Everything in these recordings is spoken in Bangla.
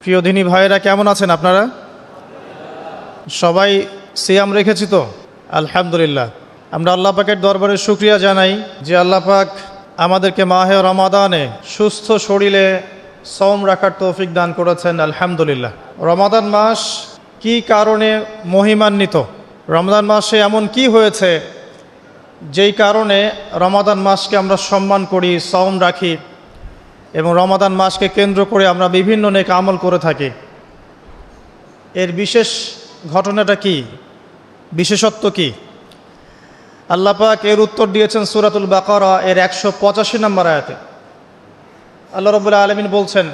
প্রিয় দিনী ভাইয়েরা, কেমন আছেন আপনারা? সবাই সিয়াম রেখেছি তো? আলহামদুলিল্লাহ। আমরা আল্লাহ পাকের দরবারে শুকরিয়া জানাই যে আল্লাহ পাক আমাদেরকে মাহে রমাদানে সুস্থ শরীরে সওম রাখার তৌফিক দান করেছেন। আলহামদুলিল্লাহ। রমাদান মাস কি কারণে মহিমান্বিত? রমাদান মাসে এমন কি হয়েছে যেই কারণে রমাদান মাসকে আমরা সম্মান করি, সওম রাখি এবং রমাদান মাসকে কেন্দ্র করে আমরা বিভিন্ন নেক আমল করে থাকি? এর বিশেষ ঘটনাটা কি, বিশেষত্ব কি? আল্লাহ পাক এর উত্তর দিয়েছেন সূরাতুল বাকারা এর 185 নম্বর আয়াতে। আল্লাহ রাব্বুল আলামিন বলছেন,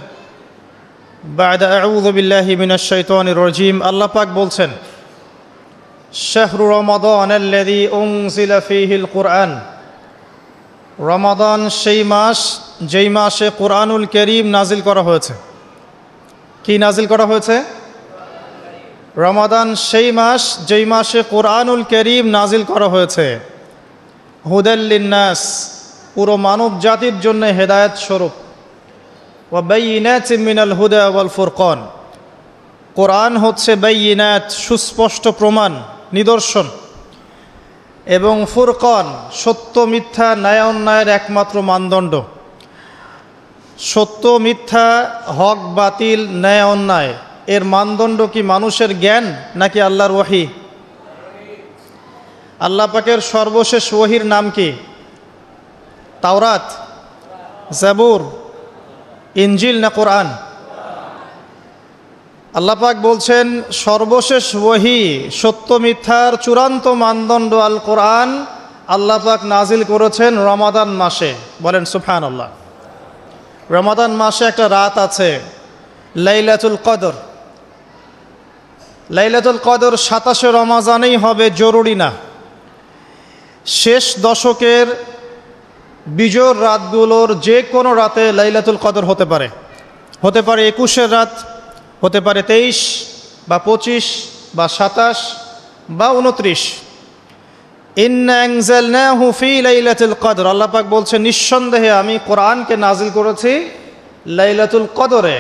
বা'দা আউযু বিল্লাহি মিনাশ শাইতানির রাজীম, আল্লাহ পাক বলছেন, শাহরু রমাদানাল্লাযী উনজিলা ফীহিল কুরআন, রমাদান সেই মাস যেই মাসে কুরআনুল কারীম নাজিল করা হয়েছে। কি নাজিল করা হয়েছে? রমাদান সেই মাস যেই মাসে কুরআনুল কারীম নাজিল করা হয়েছে। হুদাল লিন্নাস, পুরো মানব জাতির জন্য হেদায়েত স্বরূপ। ওয়া বাইয়িনাতিন মিনাল হুদা ওয়াল ফুরকান, কোরআন হচ্ছে বাইয়িনাত, সুস্পষ্ট প্রমাণ, নিদর্শন, এবং ফুরকান, সত্য মিথ্যা, ন্যায় অন্যায়ের একমাত্র মানদণ্ড। সত্য মিথ্যা, হক বাতিল, ন্যায় অন্যায় এর মানদণ্ড কি মানুষের জ্ঞান নাকি আল্লাহর ওহী? আল্লাহ পাকের সর্বশেষ ওহীর নাম কি? তাওরাত, জাবুর, ইনজিল না কোরআন? আল্লাহ পাক বলছেন সর্বশেষ ওহী, সত্য মিথ্যার চূড়ান্ত মানদণ্ড আল কোরআন আল্লাহ পাক নাজিল করেছেন রমাদান মাসে। বলেন সুবহানাল্লাহ। রমাদান মাসে একটা রাত আছে, লাইলাতুল কদর। লাইলাতুল কদর 27 রমাজানেই হবে জরুরি না। শেষ দশকের বিজোড় রাতগুলোর যে কোনো রাতে লাইলাতুল কদর হতে পারে। হতে পারে 21-এর রাত, হতে পারে 23 বা 25 বা 27 বা 29। ইন্না আনজালনাহু ফি লাইলাতুল কদর, আল্লাহ পাক বলছেন নিঃসন্দেহে আমি কোরআনকে নাজিল করেছি লাইলাতুল কদরে।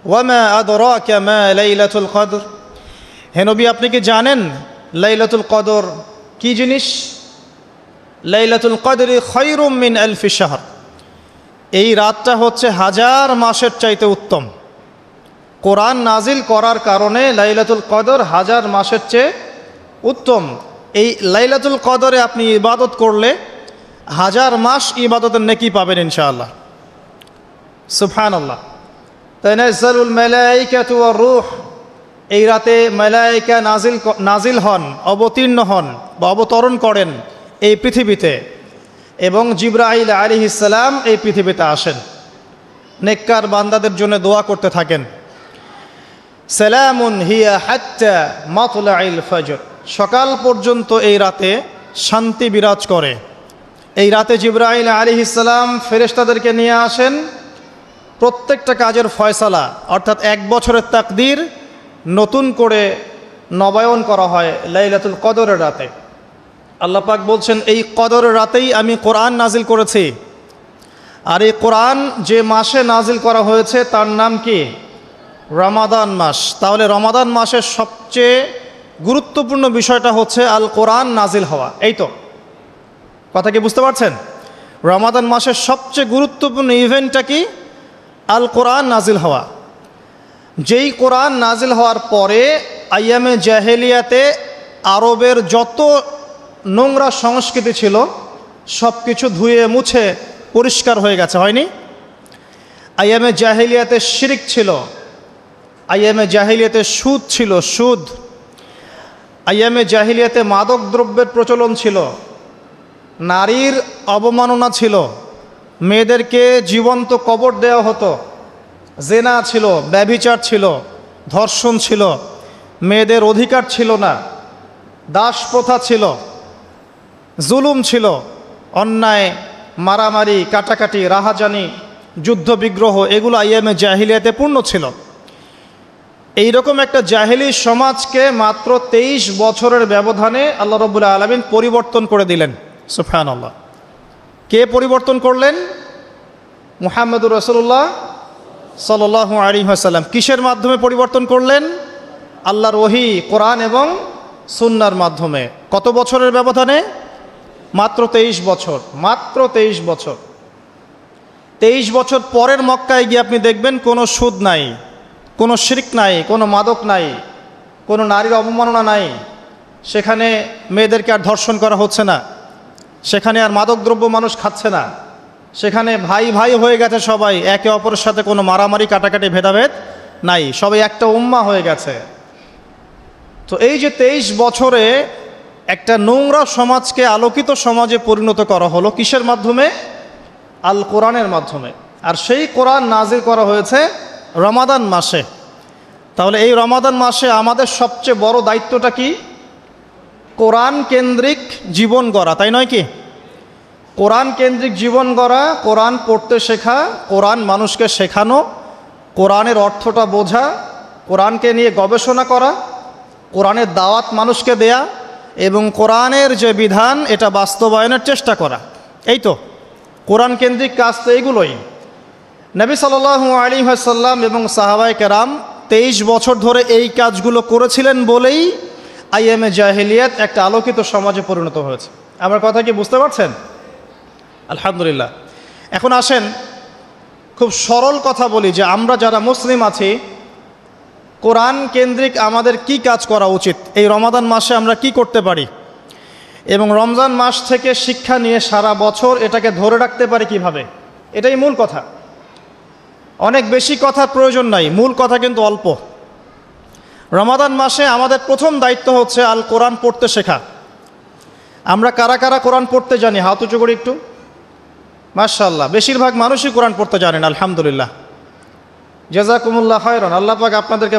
ওয়ামা আদরাকা মা লাইলাতুল কদর, হে নবী আপনি কি জানেন লাইলাতুল কদর কি জিনিস? লাইলাতুল কদরি খায়রুম মিন আলফি শাহর, এই রাতটা হচ্ছে 1000 মাসের চাইতে উত্তম। কোরআন নাজিল করার কারণে লাইলাতুল কদর 1000 মাসের চেয়ে উত্তম। এই লাইলাতুল কদরে আপনি ইবাদত করলে 1000 মাস ইবাদতের নেকি পাবেন ইনশাআল্লাহ। সুবহানাল্লাহ। তানাজ্জালুল মালায়েকাতু ওয়ার রূহ, এই রাতে মালায়েকা নাজিল হন, অবতীর্ণ হন বা অবতরণ করেন এই পৃথিবীতে, এবং জিবরাইল আলাইহিস সালাম এই পৃথিবীতে আসেন, নেককার বান্দাদের জন্য দোয়া করতে থাকেন। সালামুন হিয়া হাত্তা মাতলাইল ফজর, সকাল পর্যন্ত এই রাতে শান্তি বিরাজ করে। এই রাতে জিবরাইল আলাইহিস সালাম ফেরেশতাদেরকে নিয়ে আসেন, প্রত্যেকটা কাজের ফয়সালা অর্থাৎ 1 বছরের তাকদীর নতুন করে নবায়ন করা হয় লাইলাতুল কদরের রাতে। আল্লাহ পাক বলছেন এই কদরের রাতেই আমি কোরআন নাজিল করেছি। আর এই কোরআন যে মাসে নাজিল করা হয়েছে তার নাম কি? রমাদান মাস। তাহলে রমাদান মাসের সবচেয়ে গুরুত্বপূর্ণ বিষয়টা হচ্ছে আল কোরআন নাজিল হওয়া। এই তো কথা কি বুঝতে পারছেন? রমাদান মাসের সবচেয়ে গুরুত্বপূর্ণ ইভেন্টটা কি? আল কোরআন নাজিল হওয়া। যেই কোরআন নাজিল হওয়ার পরে আইয়ামে জাহেলিয়াতে আরবের যত নোংরা সংস্কৃতি ছিল সব কিছু ধুয়ে মুছে পরিষ্কার হয়ে গেছে, হয়নি? আইয়ামে জাহেলিয়াতে শিরক ছিল, আইয়ামে জাহেলিয়াতে সুদ ছিল, সুদ। আইয়ামে জাহেলিয়াতে মাদক দ্রব্যের প্রচলন ছিল, নারীর অবমাননা ছিল, মেয়েদেরকে জীবন্ত কবর দেওয়া হতো, জেনা ছিল, ব্যভিচার ছিল, ধর্ষণ ছিল, মেয়েদের অধিকার ছিল না, দাস প্রথা ছিল, জুলুম ছিল, অন্যায়, মারামারি, কাটাকাটি, রাহাজানি, যুদ্ধ বিগ্রহ, এগুলো আইয়ামে জাহিলিয়াতে পূর্ণ ছিল। এইরকম একটা জাহেলি সমাজকে মাত্র 23 বছরের ব্যবধানে আল্লাহ রাব্বুল আলামিন পরিবর্তন করে দিলেন। সুবহানাল্লাহ। কে পরিবর্তন করলেন? মুহাম্মদুর রাসূলুল্লাহ সাল্লাল্লাহু আলাইহি ওয়াসাল্লাম কিসের মাধ্যমে পরিবর্তন করলেন? আল্লাহর ওহী, কোরআন এবং সুন্নাহর মাধ্যমে। কত বছরের ব্যবধানে? মাত্র 23 বছর। মাত্র 23 বছর। 23 বছর পরের মক্কায় গিয়ে আপনি দেখবেন কোনো সুদ নাই, কোনো শিরক নাই, কোনো মাদক নাই, কোনো নারীর অবমাননা নাই। সেখানে মেয়েদেরকে আর ধর্ষণ করা হচ্ছে না, সেখানে আর মাদকদ্রব্য মানুষ খাচ্ছে না, সেখানে ভাই ভাই হয়ে গেছে সবাই, একে অপরের সাথে কোনো মারামারি কাটাকাটি ভেদাভেদ নাই, সবাই একটা উম্মাহ হয়ে গেছে। তো এই যে 23 বছরে একটা নোংরা সমাজকে আলোকিত সমাজে পরিণত করা হলো কিসের মাধ্যমে? আল কোরআনের মাধ্যমে। আর সেই কোরআন নাজিল করা হয়েছে রমাদান মাসে। তাহলে এই রমাদান মাসে আমাদের সবচেয়ে বড় দায়িত্বটা কি? কোরআন কেন্দ্রিক জীবন গড়া, তাই নয় কি? কোরআন কেন্দ্রিক জীবন গড়া, কোরআন পড়তে শেখা, কোরআন মানুষকে শেখানো, কোরআনের অর্থটা বোঝা, কোরআনকে নিয়ে গবেষণা করা, কোরআনের দাওয়াত মানুষকে দেয়া এবং কোরআনের যে বিধান এটা বাস্তবায়নের চেষ্টা করা। এই তো কোরআন কেন্দ্রিক কাজ, তো এইগুলোই। নবী সাল্লাল্লাহু আলাইহি ওয়াসাল্লাম এবং সাহাবায়ে কেরাম 23 বছর ধরে এই কাজগুলো করেছিলেন বলেই আইএমএ জাহিলিয়াত একটা আলোকিত সমাজে পরিণত হয়েছে। আমার কথা কি বুঝতে পারছেন? আলহামদুলিল্লাহ। এখন আসেন খুব সরল কথা বলি যে আমরা যারা মুসলিম আছি, কোরআন কেন্দ্রিক আমাদের কি কাজ করা উচিত, এই রমাদান মাসে আমরা কি করতে পারি, এবং রমজান মাস থেকে শিক্ষা নিয়ে সারা বছর এটাকে ধরে রাখতে পারি কিভাবে, এটাই মূল কথা। অনেক বেশি কথার প্রয়োজন নাই, মূল কথা কিন্তু অল্প। রমাদান মাসে আমাদের প্রথম দায়িত্ব হচ্ছে আল কোরআন পড়তে শেখা। আমরা কারা কারা কোরআন পড়তে জানি? হাত উঁচু করি একটু। মাশাআল্লাহ, বেশিরভাগ মানুষই কোরআন পড়তে জানেন, আলহামদুলিল্লাহ। জাযাকুমুল্লাহ খায়রান, আল্লাহ পাক আপনাদেরকে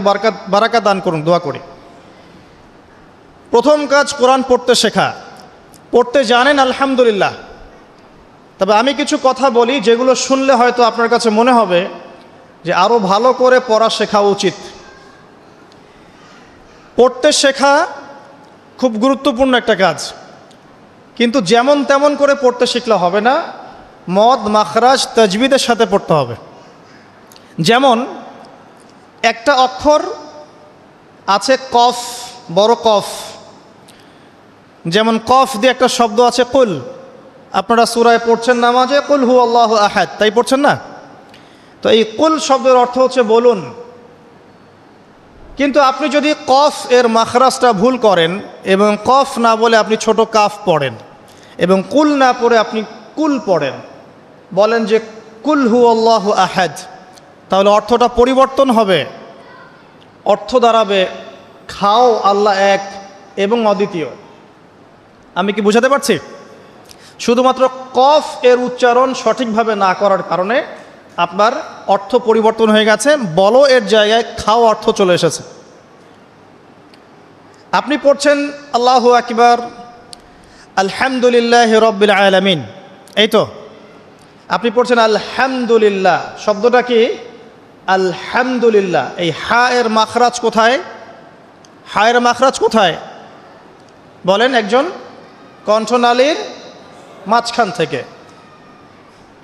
বারাকা দান করুন, দোয়া করি। প্রথম কাজ কোরআন পড়তে শেখা। পড়তে জানেন, আলহামদুলিল্লাহ। তবে আমি কিছু কথা বলি যেগুলো শুনলে হয়তো আপনার কাছে মনে হবে যে আরও ভালো করে পড়া শেখা উচিত। পড়তে শেখা খুব গুরুত্বপূর্ণ একটা কাজ, কিন্তু যেমন তেমন করে পড়তে শিখলে হবে না, মদ মাখরাজ তাজবিদের সাথে পড়তে হবে। যেমন একটা অক্ষর আছে কফ, বড় কফ, যেমন কফ দিয়ে একটা শব্দ আছে কুল। আপনারা সূরায় পড়ছেন নামাজে কুল হু আল্লাহু আহাদ, তাই পড়ছেন না? তো এই কুল শব্দের অর্থ হচ্ছে বলুন। কিন্তু আপনি যদি কফ এর মাখরাজটা ভুল করেন এবং কফ না বলে আপনি ছোট কাফ পড়েন এবং কুল না পড়ে আপনি কুল পড়েন, বলেন যে কুল হু আল্লাহু আহাদ, তাহলে অর্থটা পরিবর্তন হবে। অর্থ দাঁড়াবে খাও আল্লাহ এক এবং অদ্বিতীয়। আমি কি বুঝাতে পারছি? শুধুমাত্র কফ এর উচ্চারণ সঠিকভাবে না করার কারণে আপনার অর্থ পরিবর্তন হয়ে গেছে, বলো এর জায়গায় খাও অর্থ চলে এসেছে। আপনি পড়ছেন আল্লাহু আকবার, আলহামদুলিল্লাহি রাব্বিল আলামিন, এই তো আপনি পড়ছেন আলহামদুলিল্লাহ। শব্দটা কি? আলহামদুলিল্লাহ। এই হা এর মাখরাজ কোথায়? হা এর মাখরাজ কোথায় বলেন একজন? কণ্ঠনালীর মাঝখান থেকে।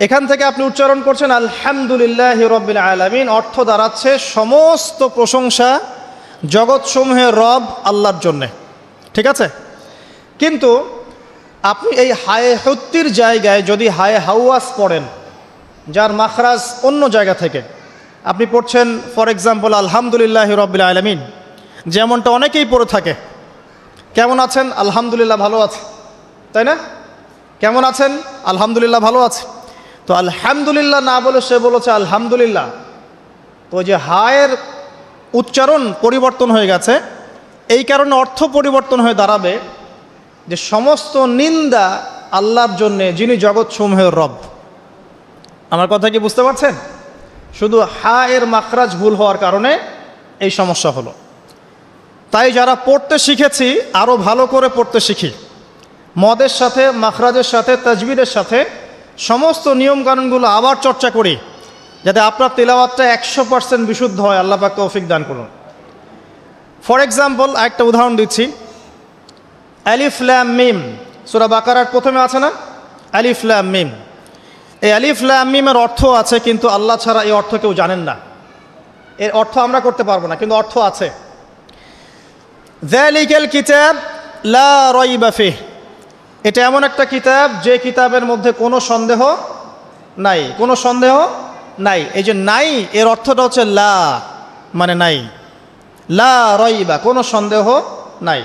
এখান থেকে আপনি উচ্চারণ করছেন আলহামদুলিল্লাহি রাব্বিল আলামিন। অর্থ দাঁড়াচ্ছে সমস্ত প্রশংসা জগৎসমূহের রব আল্লাহর জন্যে, ঠিক আছে? কিন্তু আপনি এই হায়ে হুত্তির জায়গায় যদি হায়ে হাওয়াস পড়েন, যার মাখরাজ অন্য জায়গা থেকে, আপনি পড়ছেন ফর এক্সাম্পল আলহামদুলিল্লাহি রাব্বিল আলামিন, যেমনটা অনেকেই পড়ে থাকে। কেমন আছেন? আলহামদুলিল্লাহ ভালো আছে, তাই না? কেমন আছেন? আলহামদুলিল্লাহ ভালো আছে। তো আলহামদুলিল্লাহ না বলে সে বলেছে আলহামদুলিল্লাহ। তো যে হায়ের উচ্চারণ পরিবর্তন হয়ে গেছে, এই কারণে অর্থ পরিবর্তন হয়ে দাঁড়াবে যে সমস্ত নিন্দা আল্লাহর জন্যে, যিনি জগৎসমূহের রব। আমার কথা কি বুঝতে পারছেন? শুধু হা এর মাখরাজ ভুল হওয়ার কারণে এই সমস্যা হলো। তাই যারা পড়তে শিখেছি আরও ভালো করে পড়তে শিখি, মদের সাথে, মাখরাজের সাথে, তাজবিদের সাথে সমস্ত নিয়মকানুনগুলো আবার চর্চা করি, যাতে আপনার তিলাওয়াতটা 100% বিশুদ্ধ হয়। আল্লাহ পাক তৌফিক দান করুন। ফর এক্সাম্পল একটা উদাহরণ দিচ্ছি, আলিফ লাম মিম, সূরা বাকারার প্রথমে আছে না আলিফ লাম মিম? এই আলিফ লাম মিমের অর্থ আছে, কিন্তু আল্লাহ ছাড়া এই অর্থ কেউ জানেন না। এর অর্থ আমরা করতে পারবো না, কিন্তু অর্থ আছে। যালিকাল কিতাব লা রাইবা ফিহ, এটা এমন একটা কিতাব যে কিতাবের মধ্যে কোনো সন্দেহ নাই, কোনো সন্দেহ নাই। এই যে নাই, এর অর্থটা হচ্ছে লা মানে নাই, লা রাইবা কোনো সন্দেহ নাই।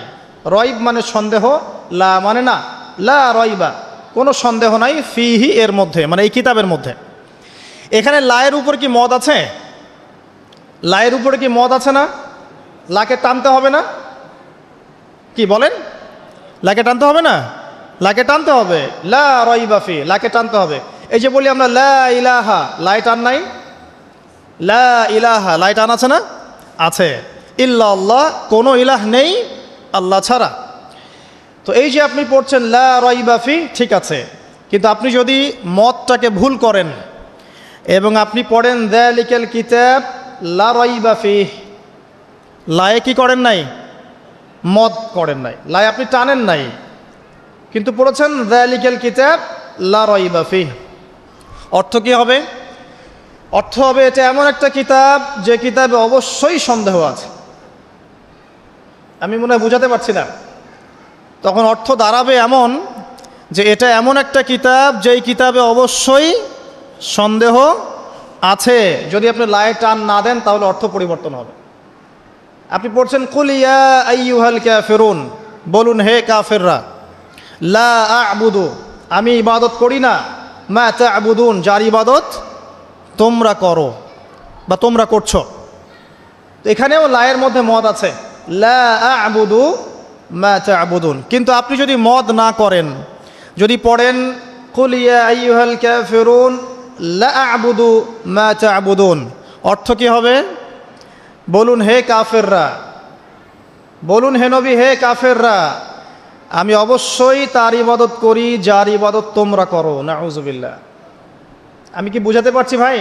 রয়ব মানে সন্দেহ, লা মানে না, লা রাইবা কোনো সন্দেহ নাই, ফিহি এর মধ্যে মানে এই কিতাবের মধ্যে। এখানে লায়ের উপর কি মদ আছে? লায়ের উপরে কি মদ আছে না? লাকে টানতে হবে না? কি বলেন? লাকে টানতে হবে না? লাকে টানতে হবে, লা রাইবা ফি, লাকে টানতে হবে। এই যে বলি আমরা লা ইলাহা, লাই টান নাই? লা ইলাহা, লাই টান আছে না? আছে। ইল্লাল্লাহ, কোনো ইলাহ নেই আল্লাহ ছাড়া। তো এই যে আপনি পড়ছেন লা রাইবা ফি, ঠিক আছে, কিন্তু আপনি যদি মদটাকে ভুল করেন এবং আপনি পড়েন যালিকাল কিতাব লা রাইবা ফি, লায়ে কি করেন নাই? মদ করেন নাই, লাই আপনি টানেন নাই, কিন্তু পড়েছেন যালিকাল কিতাব লা রাইবা ফি। অর্থ কি হবে? অর্থ হবে এটা এমন একটা কিতাব যে কিতাবে অবশ্যই সন্দেহ আছে। আমি মনে হয় বুঝাতে পারছি না। তখন অর্থ দাঁড়াবে এমন যে এটা এমন একটা কিতাব যেই কিতাবে অবশ্যই সন্দেহ আছে। যদি আপনি লায়ে টান না দেন তাহলে অর্থ পরিবর্তন হবে। আপনি পড়ছেন কুল ইয়া আইয়ুহাল কাফিরুন, বলুন হে কাফেররা, লা আ'বুদু, আমি ইবাদত করি না, মা তা'বুদুন, যার ইবাদত তোমরা করো বা তোমরা করছো। তো এখানেও লায়ের মধ্যে মদ আছে, লা আ'বুদু মা তা'বুদুন। কিন্তু আপনি যদি মদ না করেন, যদি পড়েন কুল ইয়া আইয়ুহাল কাফিরুন লা আ'বুদু মা তা'বুদুন, অর্থ কি হবে? বলুন হে কাফেররা, বলুন হে নবী, হে কাফেররা, আমি অবশ্যই তার ইবাদত করি যার ইবাদত তোমরা করো। নাউযুবিল্লাহ। আমি কি বুঝাতে পারছি ভাই?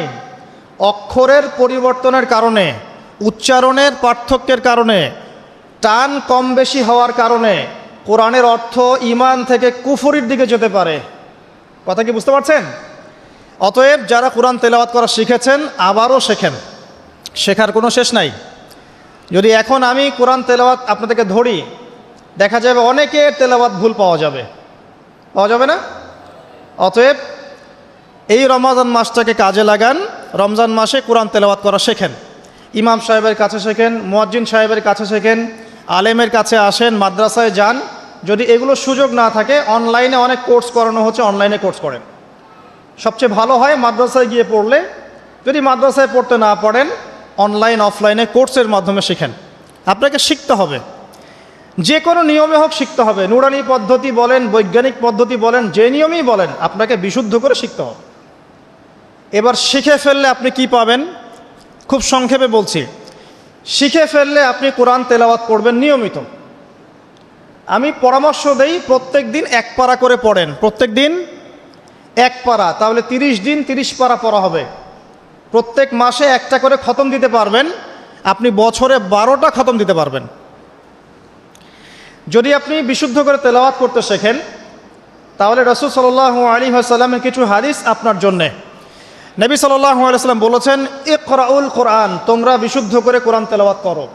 অক্ষরের পরিবর্তনের কারণে, উচ্চারণের পার্থক্যের কারণে, টান কম বেশি হওয়ার কারণে কোরআনের অর্থ ঈমান থেকে কুফরির দিকে যেতে পারে। কথা কি বুঝতে পারছেন? অতএব যারা কোরআন তেলাওয়াত করা শিখেছেন আবারও শেখেন, শেখার কোনো শেষ নাই। যদি এখন আমি কোরআন তেলাওয়াত আপনাদেরকে ধরি, দেখা যাবে অনেকের তেলাওয়াত ভুল পাওয়া যাবে, পাওয়া যাবে না? অতএব এই রমজান মাসটাকে কাজে লাগান, রমজান মাসে কোরআন তেলাওয়াত করা শেখেন। ইমাম সাহেবের কাছে শেখেন, মুয়াজ্জিন সাহেবের কাছে শেখেন, আলেমের কাছে আসেন, মাদ্রাসায় যান। যদি এগুলো সুযোগ না থাকে, অনলাইনে অনেক কোর্স করানো হচ্ছে, অনলাইনে কোর্স করেন। সবচেয়ে ভালো হয় মাদ্রাসায় গিয়ে পড়লে। যদি মাদ্রাসায় পড়তে না পারেন, অনলাইন অফলাইনে কোর্সের মাধ্যমে শেখেন। আপনাকে শিখতে হবে, যে কোনো নিয়মে হোক শিখতে হবে। নুরানি পদ্ধতি বলেন, বৈজ্ঞানিক পদ্ধতি বলেন, যে নিয়মেই বলেন, আপনাকে বিশুদ্ধ করে শিখতে হবে। এবার শিখে ফেললে আপনি কি পাবেন? খুব সংক্ষেপে বলছি। শিখে ফেললে আপনি কোরআন তেলাওয়াত করবেন নিয়মিত। আমি পরামর্শ দেই, প্রত্যেক দিন এক পারা করে পড়েন। প্রত্যেক দিন এক পারা, তাহলে 30 দিন 30 পারা পড়া হবে। প্রত্যেক মাসে একটা করে খতম দিতে পারবেন, আপনি বছরে 12টা খতম দিতে পারবেন। যদি আপনি বিশুদ্ধ করে তেলাওয়াত করতে শেখেন, তাহলে রাসূল সাল্লাল্লাহু আলাইহি ওয়াসাল্লামের কিছু হাদিস আপনার জন্যে। নবী সাল্লাল্লাহু আলাইহি ওয়াসাল্লাম বলেছেন, ইকরাউল কোরআন, তোমরা বিশুদ্ধ করে কোরআন তেলাওয়াত করো।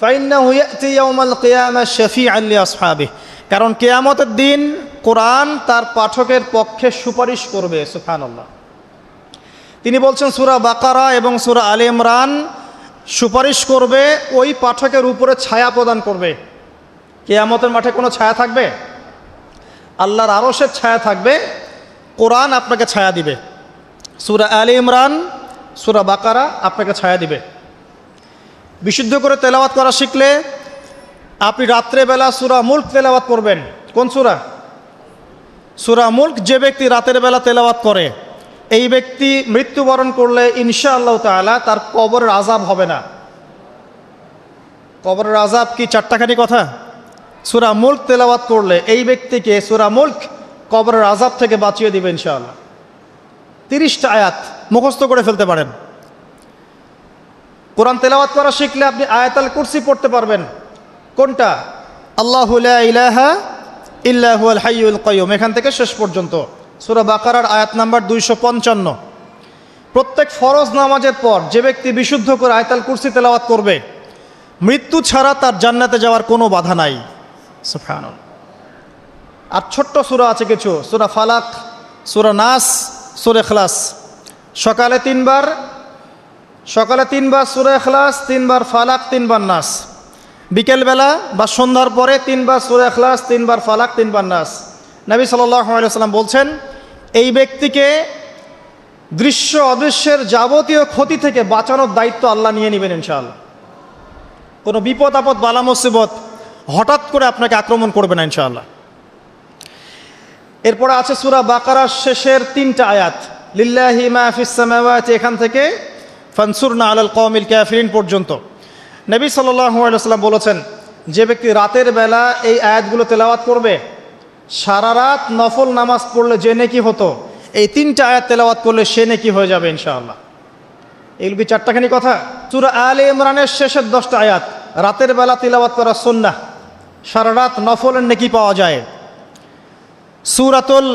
ফাইন্নাহু ইয়াতি ইয়াউমাল কিয়ামাহ শাফিআন লিআসহাবিহি, কারণ কিয়ামতের দিন কোরআন তার পাঠকের পক্ষে সুপারিশ করবে। সুবহানাল্লাহ। তিনি বলছেন সূরা বাকারা এবং সূরা আলে ইমরান সুপারিশ করবে, ওই পাঠকের উপরে ছায়া প্রদান করবে। কিয়ামতের মাঠে কোনো ছায়া থাকবে? আল্লাহর আরশের ছায়া থাকবে, কোরআন আপনাকে ছায়া দিবে। সূরা আলে ইমরান, সূরা বাকারা আপনাকে ছায়া দিবে। বিশুদ্ধ করে তেলাওয়াত করা শিখলে আপনি রাত্রেবেলা সূরা মুলক তেলাওয়াত করবেন। কোন সূরা? সূরা মুলক। যে ব্যক্তি রাতের বেলা তেলাওয়াত করে, এই ব্যক্তি মৃত্যুবরণ করলে ইনশাআল্লাহ তাআলা তার কবরের আযাব হবে না। কবরের আযাব কি চারটাখানি কথা? সূরা মুলক তেলাওয়াত করলে এই ব্যক্তিকে সূরা মুলক কবরের আযাব থেকে বাঁচিয়ে দিবে ইনশাআল্লাহ। 30টা আয়াত মুখস্থ করে ফেলতে পারেন। কোরআন তেলাওয়াত করা শিখলে আপনি আয়াতুল কুরসি পড়তে পারবেন। কোনটা? আল্লাহু লা ইলাহা ইল্লা হুয়াল হাইয়ুল কাইয়ুম, এখান থেকে শেষ পর্যন্ত সূরা বাকারার আয়াত নাম্বার 255। প্রত্যেক ফরজ নামাজের পর যে ব্যক্তি বিশুদ্ধ করে আয়াতুল কুরসি তেলাওয়াত করবে, মৃত্যু ছাড়া তার জান্নাতে যাওয়ার কোনো বাধা নাই। সুবহানাল্লাহ। আর ছোট্ট সূরা আছে কিছু, সূরা ফালাক, সূরা নাস, সূরা ইখলাস। সকালে 3 বার সূরা ইখলাস, 3 বার ফালাক, 3 বার নাস। বিকেলবেলা বা সন্ধ্যার পরে 3 বার সূরা ইখলাস, 3 বার ফালাক, 3 বার নাস। নবী সাল্লাল্লাহু আলাইহি ওয়াসাল্লাম বলছেন, এই ব্যক্তিকে দৃশ্য অদৃশ্যের যাবতীয় ক্ষতি থেকে বাঁচানোর দায়িত্ব আল্লাহ নিয়ে নেবেন ইনশাআল্লাহ। কোনো বিপদ আপদ বালা মুসিবত হঠাৎ করে আপনাকে আক্রমণ করবে না ইনশাআল্লাহ। এরপরে আছে সূরা বাকারার শেষের 3টা আয়াত, লিল্লাহি মা ফিস সামাওয়াতি, এখান থেকে ফানসুরনা আলাল কওমিল কাফিরিন পর্যন্ত। নবী সাল্লাল্লাহু আলাইহি ওয়াসাল্লাম বলেছেন, যে ব্যক্তি রাতের বেলা এই আয়াতগুলো তেলাওয়াত করবে, সারা রাত নফল নামাজ পড়লে যে নেকি হতো, এই 3টা আয়াত তেলাওয়াত করলে সে নেকি হয়ে যাবে ইনশাআল্লাহ। এগুলো কি 4টাখানি কথা? সূরা আলে ইমরানের শেষের 10টা আয়াত, রাতের বেলা তিলাওয়াত করা সুন্নাহ, সারা রাত নফলের নেকি পাওয়া যায়। সূরাতুল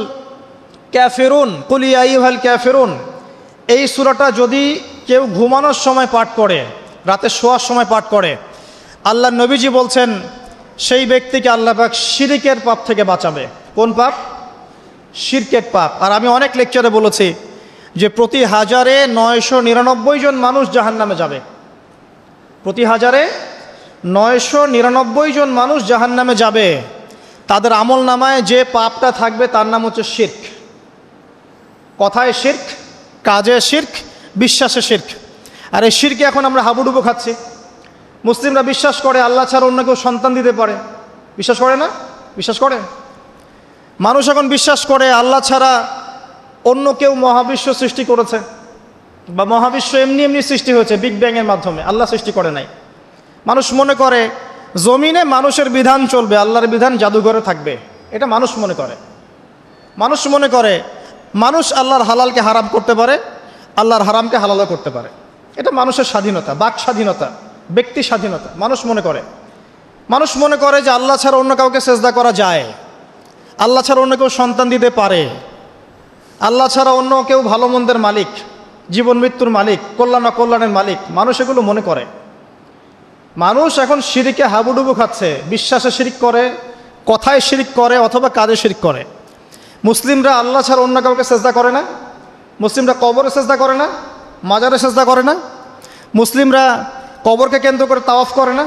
কাফিরুন, কুল ইয়া আইয়ুহাল কাফিরুন, এই সূরাটা যদি কেউ ঘুমানোর সময় পাঠ করে, রাতে শোয়ার সময় পাঠ করে, আল্লাহ নবীজি বলছেন সেই ব্যক্তিকে আল্লাহ পাক শিরকের পাপ থেকে বাঁচাবে। কোন পাপ? শিরকের পাপ। আর আমি অনেক লেকচারে বলেছি যে প্রতি 1000-এ 999 জন মানুষ জাহান্নামে যাবে। প্রতি 1000-এ 999 জন মানুষ জাহান্নামে যাবে। তাদের আমল নামায় যে পাপটা থাকবে তার নাম হচ্ছে শিরক। কথায় শিরক, কাজে শিরক, বিশ্বাসে শিরক। আর এই শিরকে এখন আমরা হাবুডুবু খাচ্ছি। মুসলিমরা বিশ্বাস করে আল্লাহ ছাড়া অন্য কেউ সন্তান দিতে পারে, বিশ্বাস করে না? বিশ্বাস করে। মানুষ এখন বিশ্বাস করে আল্লাহ ছাড়া অন্য কেউ মহাবিশ্ব সৃষ্টি করেছে, বা মহাবিশ্ব এমনি এমনি সৃষ্টি হয়েছে বিগ ব্যাংয়ের মাধ্যমে, আল্লাহ সৃষ্টি করে নাই। মানুষ মনে করে জমিনে মানুষের বিধান চলবে, আল্লাহর বিধান জাদুঘরে থাকবে, এটা মানুষ মনে করে। মানুষ মনে করে মানুষ আল্লাহর হালালকে হারাম করতে পারে, আল্লাহর হারামকে হালালও করতে পারে। এটা মানুষের স্বাধীনতা, বাক স্বাধীনতা, ব্যক্তি স্বাধীনতা। মানুষ মনে করে যে আল্লাহ ছাড়া অন্য কাউকে সেজদা করা যায়, আল্লাহ ছাড়া অন্য কেউ সন্তান দিতে পারে, আল্লাহ ছাড়া অন্য কেউ ভালো মন্দের মালিক, জীবন মৃত্যুর মালিক, কল্যাণ অকল্যাণের মালিক। মানুষ এগুলো মনে করে। মানুষ এখন শিরকে হাবুডুবু খাচ্ছে, বিশ্বাসে শিরিক করে, কথায় শিরিক করে, অথবা কাজে শিরিক করে। মুসলিমরা আল্লাহ ছাড়া অন্য কাউকে সেজদা করে না। মুসলিমরা কবরে সেজদা করে না, মাজারে সেজদা করে না। মুসলিমরা কবরকে কেন্দ্র করে তাওয়াফ করে না।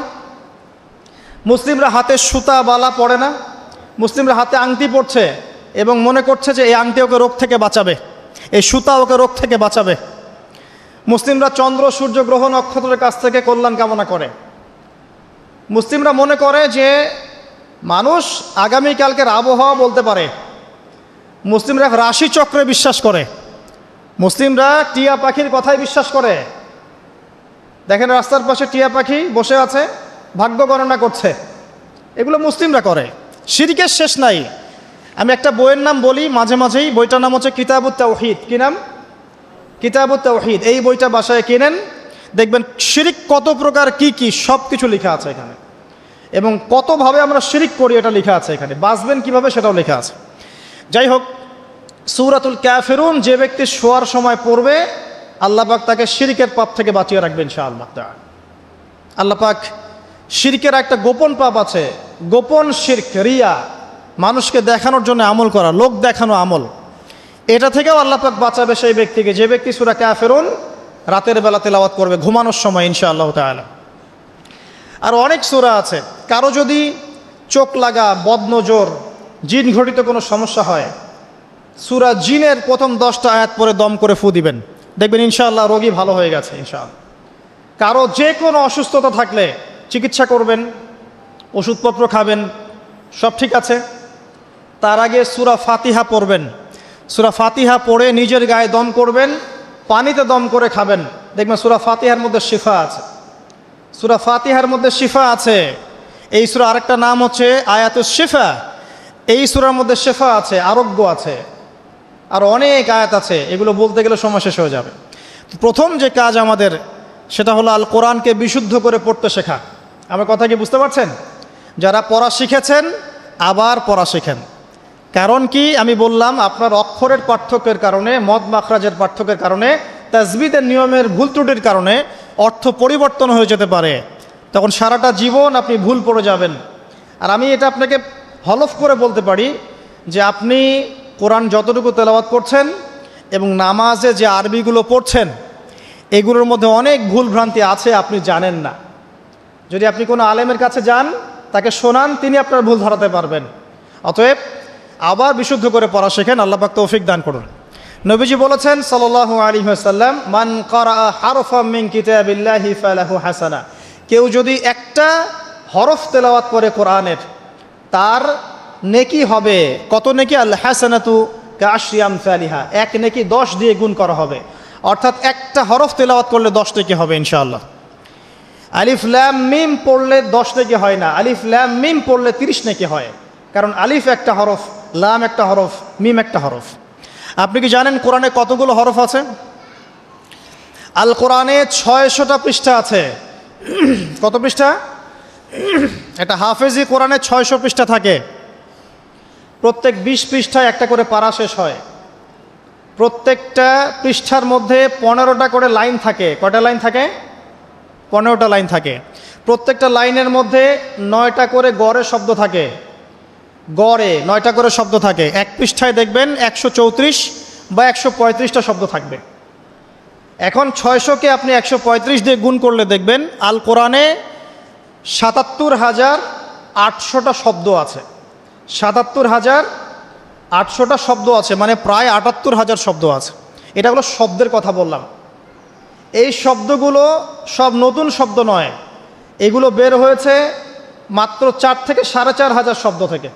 মুসলিমরা হাতে সুতা বালা পড়ে না। মুসলিমরা হাতে আংটি পড়ছে এবং মনে করছে যে এই আংটি ওকে রোগ থেকে বাঁচাবে, এই সুতা ওকে রোগ থেকে বাঁচাবে। মুসলিমরা চন্দ্র, সূর্য, গ্রহ, নক্ষত্রের কাছ থেকে কল্যাণ কামনা করে। মুসলিমরা মনে করে যে মানুষ আগামীকালকের আবহাওয়া বলতে পারে। মুসলিমরা রাশিচক্রে বিশ্বাস করে। মুসলিমরা টিয়া পাখির কথায় বিশ্বাস করে। দেখেন রাস্তার পাশে টিয়া পাখি বসে আছে, ভাগ্য গণনা করছে। এগুলো মুসলিমরা করে। শিরকের শেষ নাই। আমি একটা বইয়ের নাম বলি মাঝে মাঝেই, বইটার নাম হচ্ছে কিতাবুত তাওহীদ। কি নাম? কিতাবুত তাওহীদ। এই বইটা বাসায় কিনেন, দেখবেন শিরিক কত প্রকার, কি কি সব কিছু লেখা আছে এখানে, এবং কতভাবে আমরা শিরিক করি এটা লেখা আছে এখানে, বাঁচবেন কিভাবে সেটাও লেখা আছে। যাই হোক, সূরাতুল কাফিরুন যে ব্যক্তি শোয়ার সময় পড়বে, আল্লাহ পাক তাকে শিরকের পাপ থেকে বাঁচিয়ে রাখবেন ইনশাআল্লাহ তাআলা। আল্লাহ পাক শিরকের একটা গোপন পাপ আছে, গোপন শিরক, রিয়া, মানুষকে দেখানোর জন্য আমল করা, লোক দেখানো আমল। এটা থেকেও আল্লাহ পাক বাঁচাবে সেই ব্যক্তিকে, যে ব্যক্তি সূরা কাফিরুন রাতের বেলা তেলাওয়াত করবে ঘুমানোর সময় ইনশাআল্লাহ তাআলা। আর অনেক সূরা আছে। কারো যদি চোখ লাগা, বদনজর, জিন ঘটিত কোনো সমস্যা হয়, সূরা জিনের প্রথম 10টা আয়াত পরে দম করে ফু দিবেন, দেখবেন ইনশাআল্লাহ রোগী ভালো হয়ে গেছে ইনশাআল্লাহ। কারো যে কোনো অসুস্থতা থাকলে চিকিৎসা করবেন, ওষুধপত্র খাবেন, সব ঠিক আছে। তার আগে সূরা ফাতিহা পড়বেন। সূরা ফাতিহা পড়ে নিজের গায়ে দম করবেন, পানিতে দম করে খাবেন, দেখবেন সূরা ফাতিহার মধ্যে শিফা আছে। সূরা ফাতিহার মধ্যে শিফা আছে। এই সূরা আরেকটা নাম হচ্ছে আয়াতুশ শিফা। এই সূরার মধ্যে শিফা আছে, আরোগ্য আছে, আর অনেক আয়াত আছে, এগুলো বলতে গেলে সময় শেষ হয়ে যাবে। তো প্রথম যে কাজ আমাদের, সেটা হলো আল কোরআনকে বিশুদ্ধ করে পড়তে শেখা। আমার কথা কি বুঝতে পারছেন? যারা পড়া শিখেছেন আবার পড়া শেখেন। কারণ কি আমি বললাম, আপনার অক্ষরের পার্থক্যের কারণে, মদ মাখরাজের পার্থক্যের কারণে, তাজবিদের নিয়মের ভুল ত্রুটির কারণে অর্থ পরিবর্তন হয়ে যেতে পারে। তখন সারাটা জীবন আপনি ভুল পড়ে যাবেন। আর আমি এটা আপনাকে হলফ করে বলতে পারি যে আপনি কোরআন যতটুকু তেলাওয়াত করছেন এবং নামাজে যে আরবিগুলো পড়ছেন, এগুলোর মধ্যে অনেক ভুল ভ্রান্তি আছে, আপনি জানেন না। যদি আপনি কোনো আলেমের কাছে যান, তাকে শোনান, তিনি আপনার ভুল ধরাতে পারবেন। অতএব আবার বিশুদ্ধ করে পড়া শেখেন, আল্লাহ পাক তৌফিক দান করুন। নবীজি বলেছেন সাল্লাল্লাহু আলাইহি ওয়াসাল্লাম, মান ক্বারাআ হারফাম মিন কিতাবিল্লাহি ফালাহু হাসানা। কেউ যদি একটা হরফ তেলাওয়াত করে কোরআনের, তার নেকি হবে কত নেকি? আল হাসানাতু কাআশরি আমসালিহা, এক নেকি 10 দিয়ে গুণ করা হবে। অর্থাৎ একটা হরফ তেলাওয়াত করলে 10 নেকি হবে ইনশাআল্লাহ। আলিফ লাম মিম পড়লে 10 নেকি হয় না, আলিফ লাম মিম পড়লে 30 নেকি হয়। কারণ আলিফ একটা হরফ, লাম একটা হরফ, মিম একটা হরফ। আপনি কি জানেন কোরআনে কতগুলো হরফ আছে? আল কোরআনে 600টা পৃষ্ঠা আছে। কত পৃষ্ঠা? এটা হাফেজি কোরআনে 600 পৃষ্ঠা থাকে। প্রত্যেক 20 পৃষ্ঠায় একটা করে পারা শেষ হয়। প্রত্যেকটা পৃষ্ঠার মধ্যে 15টা করে লাইন থাকে। কয়টা লাইন থাকে? 15টা লাইন থাকে। প্রত্যেকটা লাইনের মধ্যে 9টা করে গড়ে শব্দ থাকে। গড়ে 9টা করে শব্দ থাকে। এক পৃষ্ঠায় দেখবেন 134 বা 135টা শব্দ থাকবে। এখন 600কে আপনি 135 দিয়ে গুণ করলে দেখবেন আল কোরআনে 77,800টা শব্দ আছে। 77,800টা শব্দ আছে, মানে প্রায় 78,000 শব্দ আছে। এটা হলো শব্দের কথা বললাম। এই শব্দগুলো সব নতুন শব্দ নয়, এগুলো বের হয়েছে মাত্র 4 থেকে 4,500 শব্দ থেকে।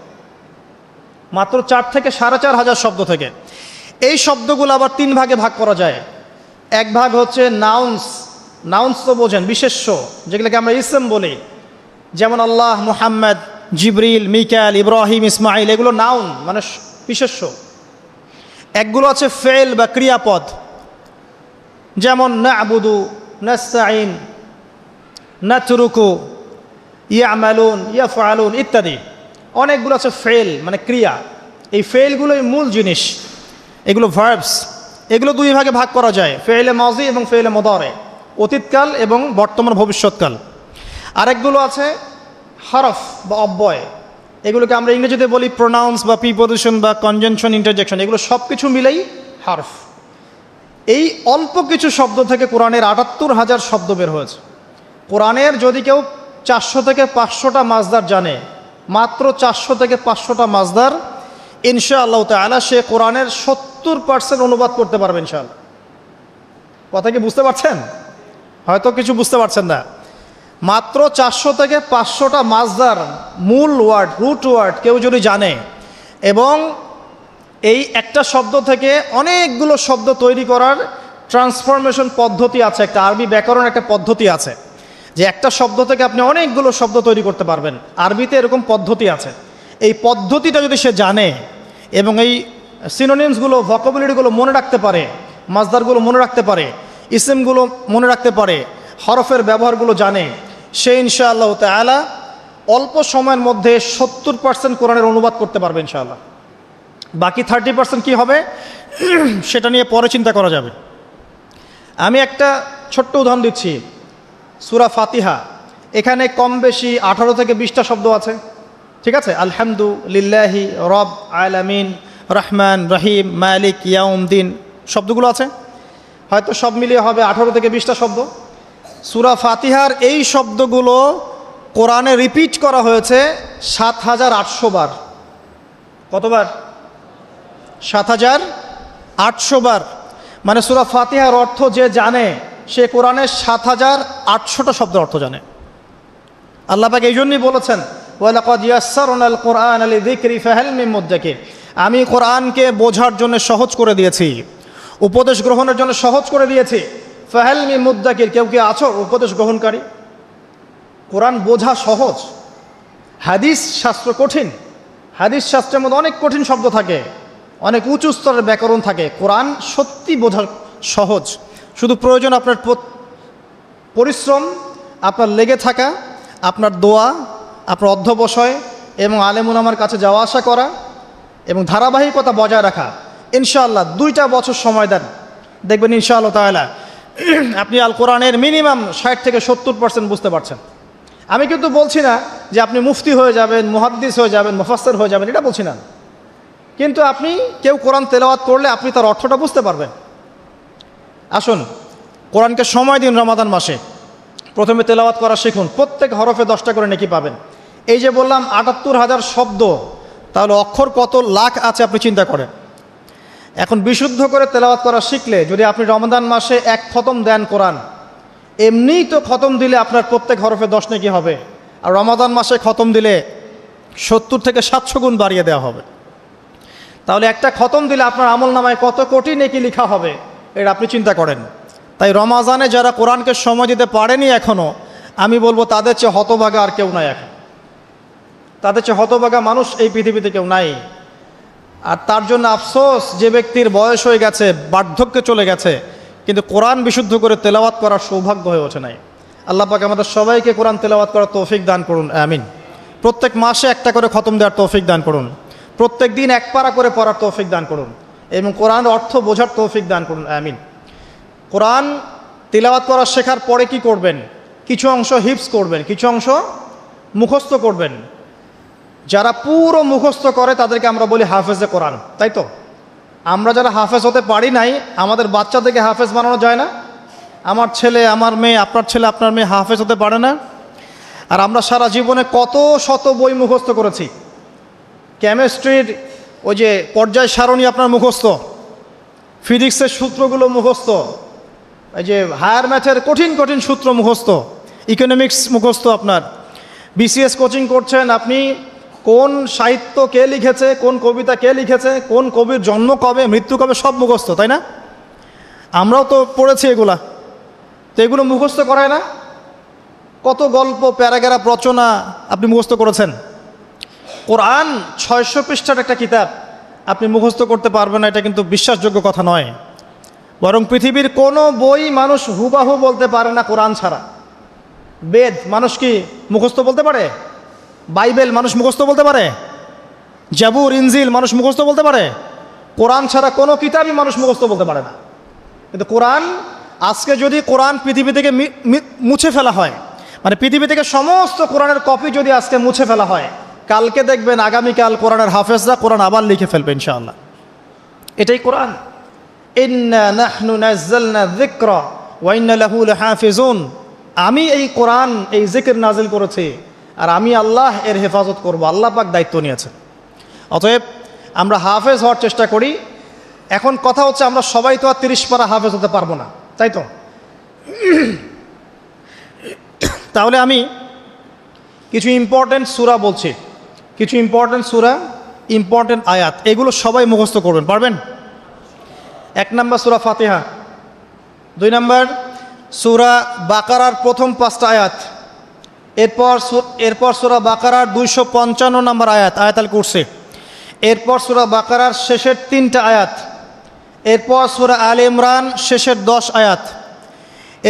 মাত্র 4 থেকে 4,500 শব্দ থেকে। এই শব্দগুলো আবার 3 ভাগে ভাগ করা যায়। এক ভাগ হচ্ছে নাউন্স। নাউন্স তো বোঝেন, বিশেষ্য, যেগুলোকে আমরা ইসম বলি। যেমন আল্লাহ, মুহাম্মদ, জিবরিল, মিকাল, ইব্রাহিম, ইসমাইল, এগুলো নাউন, মানে বিশেষ্য। একগুলো আছে ফেল বা ক্রিয়াপদ, যেমন না'বুদু, নাস্তাইন, নাতরুকু, ইয়ামালুন, ইয়াফআলুন ইত্যাদি। অনেকগুলো আছে ফেল, মানে ক্রিয়া। এই ফেলগুলোই মূল জিনিস, এগুলো ভার্বস। এগুলো 2 ভাগে ভাগ করা যায়, ফেলে মাজি এবং ফেলে মুদারে, অতীতকাল এবং বর্তমান ভবিষ্যৎকাল। আরেকগুলো আছে হরফ বা অব্যয়। এগুলোকে আমরা ইংরেজিতে বলি প্রোনাউন্স বা প্রিপোজিশন বা কনজাংশন, ইন্টারজেকশন। এগুলো সব কিছু মিলেই হরফ। এই অল্প কিছু শব্দ থেকে কোরআনের 78,000 শব্দ বের হয়েছে। কোরআনের যদি কেউ 400 থেকে 500টা মাজদার জানে, মাত্র 400 থেকে 500টা মাজদার, ইনশাআল্লাহ তাআলা সে কোরআনের 70% অনুবাদ করতে পারবে ইনশাআল্লাহ। কথা কি বুঝতে পারছেন? হয়তো কিছু বুঝতে পারছেন না। মাত্র 400 থেকে 500টা মাজদার, মূল ওয়ার্ড, রুট ওয়ার্ড কেউ যদি জানে, এবং এই একটা শব্দ থেকে অনেকগুলো শব্দ তৈরি করার ট্রান্সফরমেশন পদ্ধতি আছে, একটা আরবি ব্যাকরণ একটা পদ্ধতি আছে, যে একটা শব্দ থেকে আপনি অনেকগুলো শব্দ তৈরি করতে পারবেন। আরবিতে এরকম পদ্ধতি আছে। এই পদ্ধতিটা যদি সে জানে এবং এই সিনোনিমসগুলো, ভোকাবুলারিগুলো মনে রাখতে পারে, মাজদারগুলো মনে রাখতে পারে, ইসিমগুলো মনে রাখতে পারে, হরফের ব্যবহারগুলো জানে, সে ইনশাআল্লাহ তাআলা অল্প সময়ের মধ্যে 70% কোরআনের অনুবাদ করতে পারবে ইনশাআল্লাহ। বাকি 30% কি হবে সেটা নিয়ে পরে চিন্তা করা যাবে। আমি একটা ছোট্ট উদাহরণ দিচ্ছি। সূরা ফাতিহা, এখানে কম বেশি 18 থেকে 20টা শব্দ আছে, ঠিক আছে? আলহামদুলিল্লাহি রব আলামিন, রহমান রহিম, মালিক ইয়াউমদ্দিন, শব্দগুলো আছে। হয়তো সব মিলিয়ে হবে 18 থেকে 20টা শব্দ। সূরা ফাতিহার এই শব্দগুলো কোরআনে রিপিট করা হয়েছে 7,800 বার। কতবার? 7,800 বার। মানে সূরা ফাতিহার অর্থ যে জানে, সে কোরআনের 7,800টা শব্দের অর্থ জানে। আল্লাহ পাক এই জন্যই বলেছেন, ওয়ালাকাদ ইয়াসসারনাল কুরআনা লিযিকরি ফাহাল মিন মুদ্দাকির। আমি কোরআনকে বোঝার জন্য সহজ করে দিয়েছি, উপদেশ গ্রহণের জন্য সহজ করে দিয়েছি। ফাহাল মিন মুদ্দাকির, কেউ কি আছো উপদেশ গ্রহণকারী? কোরআন বোঝা সহজ। হাদিস শাস্ত্র কঠিন। হাদিস শাস্ত্রের মধ্যে অনেক কঠিন শব্দ থাকে, অনেক উঁচু স্তরের ব্যাকরণ থাকে। কোরআন সত্যি বোঝা সহজ। শুধু প্রয়োজন আপনার পরিশ্রম, আপনার লেগে থাকা, আপনার দোয়া, আপনার অধ্যবসায় এবং আলেম উলামার কাছে যাওয়া আসা করা, এবং ধারাবাহিকতা বজায় রাখা। ইনশাআল্লাহ 2টা বছর সময় দেন, দেখবেন ইনশাআল্লাহ তাআলা আপনি আল কোরআনের মিনিমাম 60 থেকে 70% বুঝতে পারছেন। আমি কিন্তু বলছি না যে আপনি মুফতি হয়ে যাবেন, মুহাদ্দিস হয়ে যাবেন, মুফাসসির হয়ে যাবেন, এটা বলছি না। কিন্তু আপনি কেউ কোরআন তেলাওয়াত করলে আপনি তার অর্থটা বুঝতে পারবেন। আসুন কোরআনকে সময় দিন। রমাদান মাসে প্রথমে তেলাওয়াত করা শিখুন, প্রত্যেক হরফে 10টা করে নেকি পাবেন। এই যে বললাম ৭৮,০০০ শব্দ, তাহলে অক্ষর কত লাখ আছে আপনি চিন্তা করেন। এখন বিশুদ্ধ করে তেলাওয়াত করা শিখলে যদি আপনি রমাদান মাসে 1 খতম দেন কোরআন, এমনিই তো খতম দিলে আপনার প্রত্যেক হরফে 10 নেকি হবে, আর রমাদান মাসে খতম দিলে 70 থেকে 700 গুণ বাড়িয়ে দেওয়া হবে। তাহলে একটা খতম দিলে আপনার আমল নামায় কত কোটি নেকি লেখা হবে, এটা আপনি চিন্তা করেন। তাই রমাজানে যারা কোরআনকে সময় দিতে পারেনি এখনও, আমি বলবো তাদের চেয়ে হতভাগা আর কেউ নাই এখন। তাদের চেয়ে হতভাগা মানুষ এই পৃথিবীতে কেউ নাই। আর তার জন্য আফসোস, যে ব্যক্তির বয়স হয়ে গেছে, বার্ধক্যে চলে গেছে, কিন্তু কোরআন বিশুদ্ধ করে তেলাওয়াত করার সৌভাগ্য হয়ে ওঠে নাই। আল্লাহ পাক আমাদের সবাইকে কোরআন তেলাওয়াত করার তৌফিক দান করুন, আমিন। প্রত্যেক মাসে একটা করে খতম দেওয়ার তৌফিক দান করুন, প্রত্যেক দিন 1 পারা করে পড়ার তৌফিক দান করুন, এবং কোরআনের অর্থ বোঝার তৌফিক দান করুন, আমিন। কোরআন তিলাওয়াত করা শেখার পরে কি করবেন? কিছু অংশ হিফজ করবেন, কিছু অংশ মুখস্থ করবেন। যারা পুরো মুখস্থ করে তাদেরকে আমরা বলি হাফেজে কোরআন, তাই তো? আমরা যারা হাফেজ হতে পারি নাই, আমাদের বাচ্চাদেরকে হাফেজ বানানো যায় না? আমার ছেলে, আমার মেয়ে, আপনার ছেলে, আপনার মেয়ে হাফেজ হতে পারে না? আর আমরা সারা জীবনে কত শত বই মুখস্থ করেছি। কেমিস্ট্রির ওই যে পর্যায় সারণী আপনার মুখস্থ, ফিজিক্সের সূত্রগুলো মুখস্থ, এই যে হায়ার ম্যাথের কঠিন কঠিন সূত্র মুখস্থ, ইকোনমিক্স মুখস্থ। আপনার বিসিএস কোচিং করছেন, আপনি কোন সাহিত্য কে লিখেছে, কোন কবিতা কে লিখেছে, কোন কবির জন্ম কবে, মৃত্যু কবে, সব মুখস্থ, তাই না? আমরাও তো পড়েছি এগুলা। তো এগুলো মুখস্থ করায় না? কত গল্প, প্যারাগ্রাফ রচনা আপনি মুখস্থ করেছেন। কোরআন 600 পৃষ্ঠার একটা কিতাব, আপনি মুখস্থ করতে পারবেন না, এটা কিন্তু বিশ্বাসযোগ্য কথা নয়। বরং পৃথিবীর কোনো বই মানুষ হুবাহু বলতে পারে না কোরআন ছাড়া। বেদ মানুষ কি মুখস্থ বলতে পারে? বাইবেল মানুষ মুখস্থ বলতে পারে? জাবুর, ইনজিল মানুষ মুখস্থ বলতে পারে? কোরআন ছাড়া কোনো কিতাবই মানুষ মুখস্থ বলতে পারে না। কিন্তু কোরআন, আজকে যদি কোরআন পৃথিবী থেকে মুছে ফেলা হয়, মানে পৃথিবী থেকে সমস্ত কোরআনের কপি যদি আজকে মুছে ফেলা হয়, কালকে দেখবেন আগামীকাল কোরআনের হাফেজরা কোরআন আবার লিখে ফেলবে ইনশাআল্লাহ। এটাই কোরআন। ইন্না নাহনু নাযালনা যিকরা ওয়া ইন্না লাহু লাহাফিজুন। আমি এই কোরআন, এই জিকির নাজিল করেছি, আর আমি আল্লাহ এর হেফাজত করব। আল্লাহ পাক দায়িত্ব নিয়েছেন। অতএব আমরা হাফেজ হওয়ার চেষ্টা করি। এখন কথা হচ্ছে, আমরা সবাই তো আর 30 পারা হাফেজ হতে পারবো না, তাই তো? তাহলে আমি কিছু ইম্পর্টেন্ট সূরা বলছি, কিছু ইম্পর্টেন্ট সূরা, ইম্পর্টেন্ট আয়াত, এগুলো সবাই মুখস্থ করবেন, পারবেন? 1 নম্বর সূরা ফাতিহা, 2 নম্বর সূরা বাকারার প্রথম 5টা আয়াত, এরপর সূরা বাকারার 255 নম্বর আয়াত, আয়াতুল কুরসি, এরপর সূরা বাকারার শেষের 3টা আয়াত, এরপর সূরা আলে ইমরান শেষের 10 আয়াত,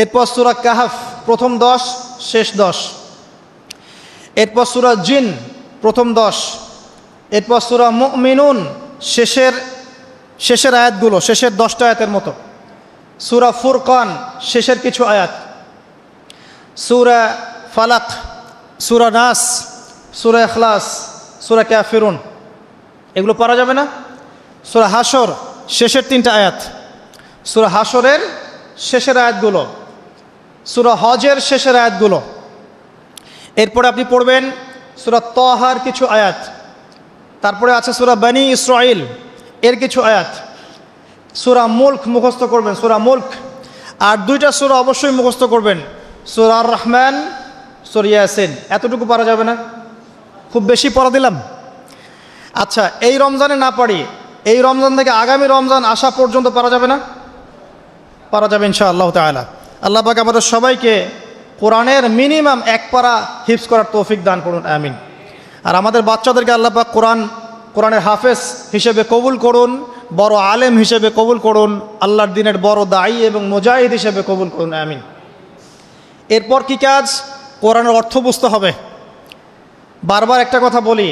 এরপর সূরা কাহফ প্রথম 10 শেষ 10, এরপর সূরা জিন প্রথম 10, এরপর সূরা মুমিনুন শেষের আয়াতগুলো, শেষের 10টা আয়াতের মতো, সূরা ফুরকান শেষের কিছু আয়াত, সূরা ফালাক, সূরা নাস, সূরা ইখলাস, সূরা কাফিরুন, এগুলো পড়া যাবে না? সূরা হাশর শেষের 3টা আয়াত, সূরা হাশরের শেষের আয়াতগুলো, সূরা হজের শেষের আয়াতগুলো। এরপরে আপনি পড়বেন সূরা তাহার কিছু আয়াত, তারপরে আছে সূরা বনী ইসরাইল এর কিছু আয়াত, সূরা মুলক মুখস্থ করবেন, সূরা মুলক। আর 2টা সূরা অবশ্যই মুখস্থ করবেন, সূরা আর রহমান, সূরা ইয়াসিন। এতটুকু পারা যাবে না? খুব বেশি পড়া দিলাম? আচ্ছা, এই রমজানে না পারি, এই রমজান থেকে আগামী রমজান আসা পর্যন্ত পারা যাবে না? পারা যাবে ইনশাআল্লাহ তাআলা। আল্লাহ পাক আমাদের সবাইকে কোরআনের মিনিমাম 1 পারা হিফজ করার তৌফিক দান করুন, আমিন। আর আমাদের বাচ্চাদেরকে আল্লাহ পাক কোরআনের হাফেজ হিসেবে কবুল করুন, বড় আলেম হিসেবে কবুল করুন, আল্লাহর দিনের বড় দায়ী এবং মুজাহিদ হিসেবে কবুল করুন, আমিন। এরপর কি কাজ? কোরআনের অর্থ বুঝতে হবে। বারবার একটা কথা বলি,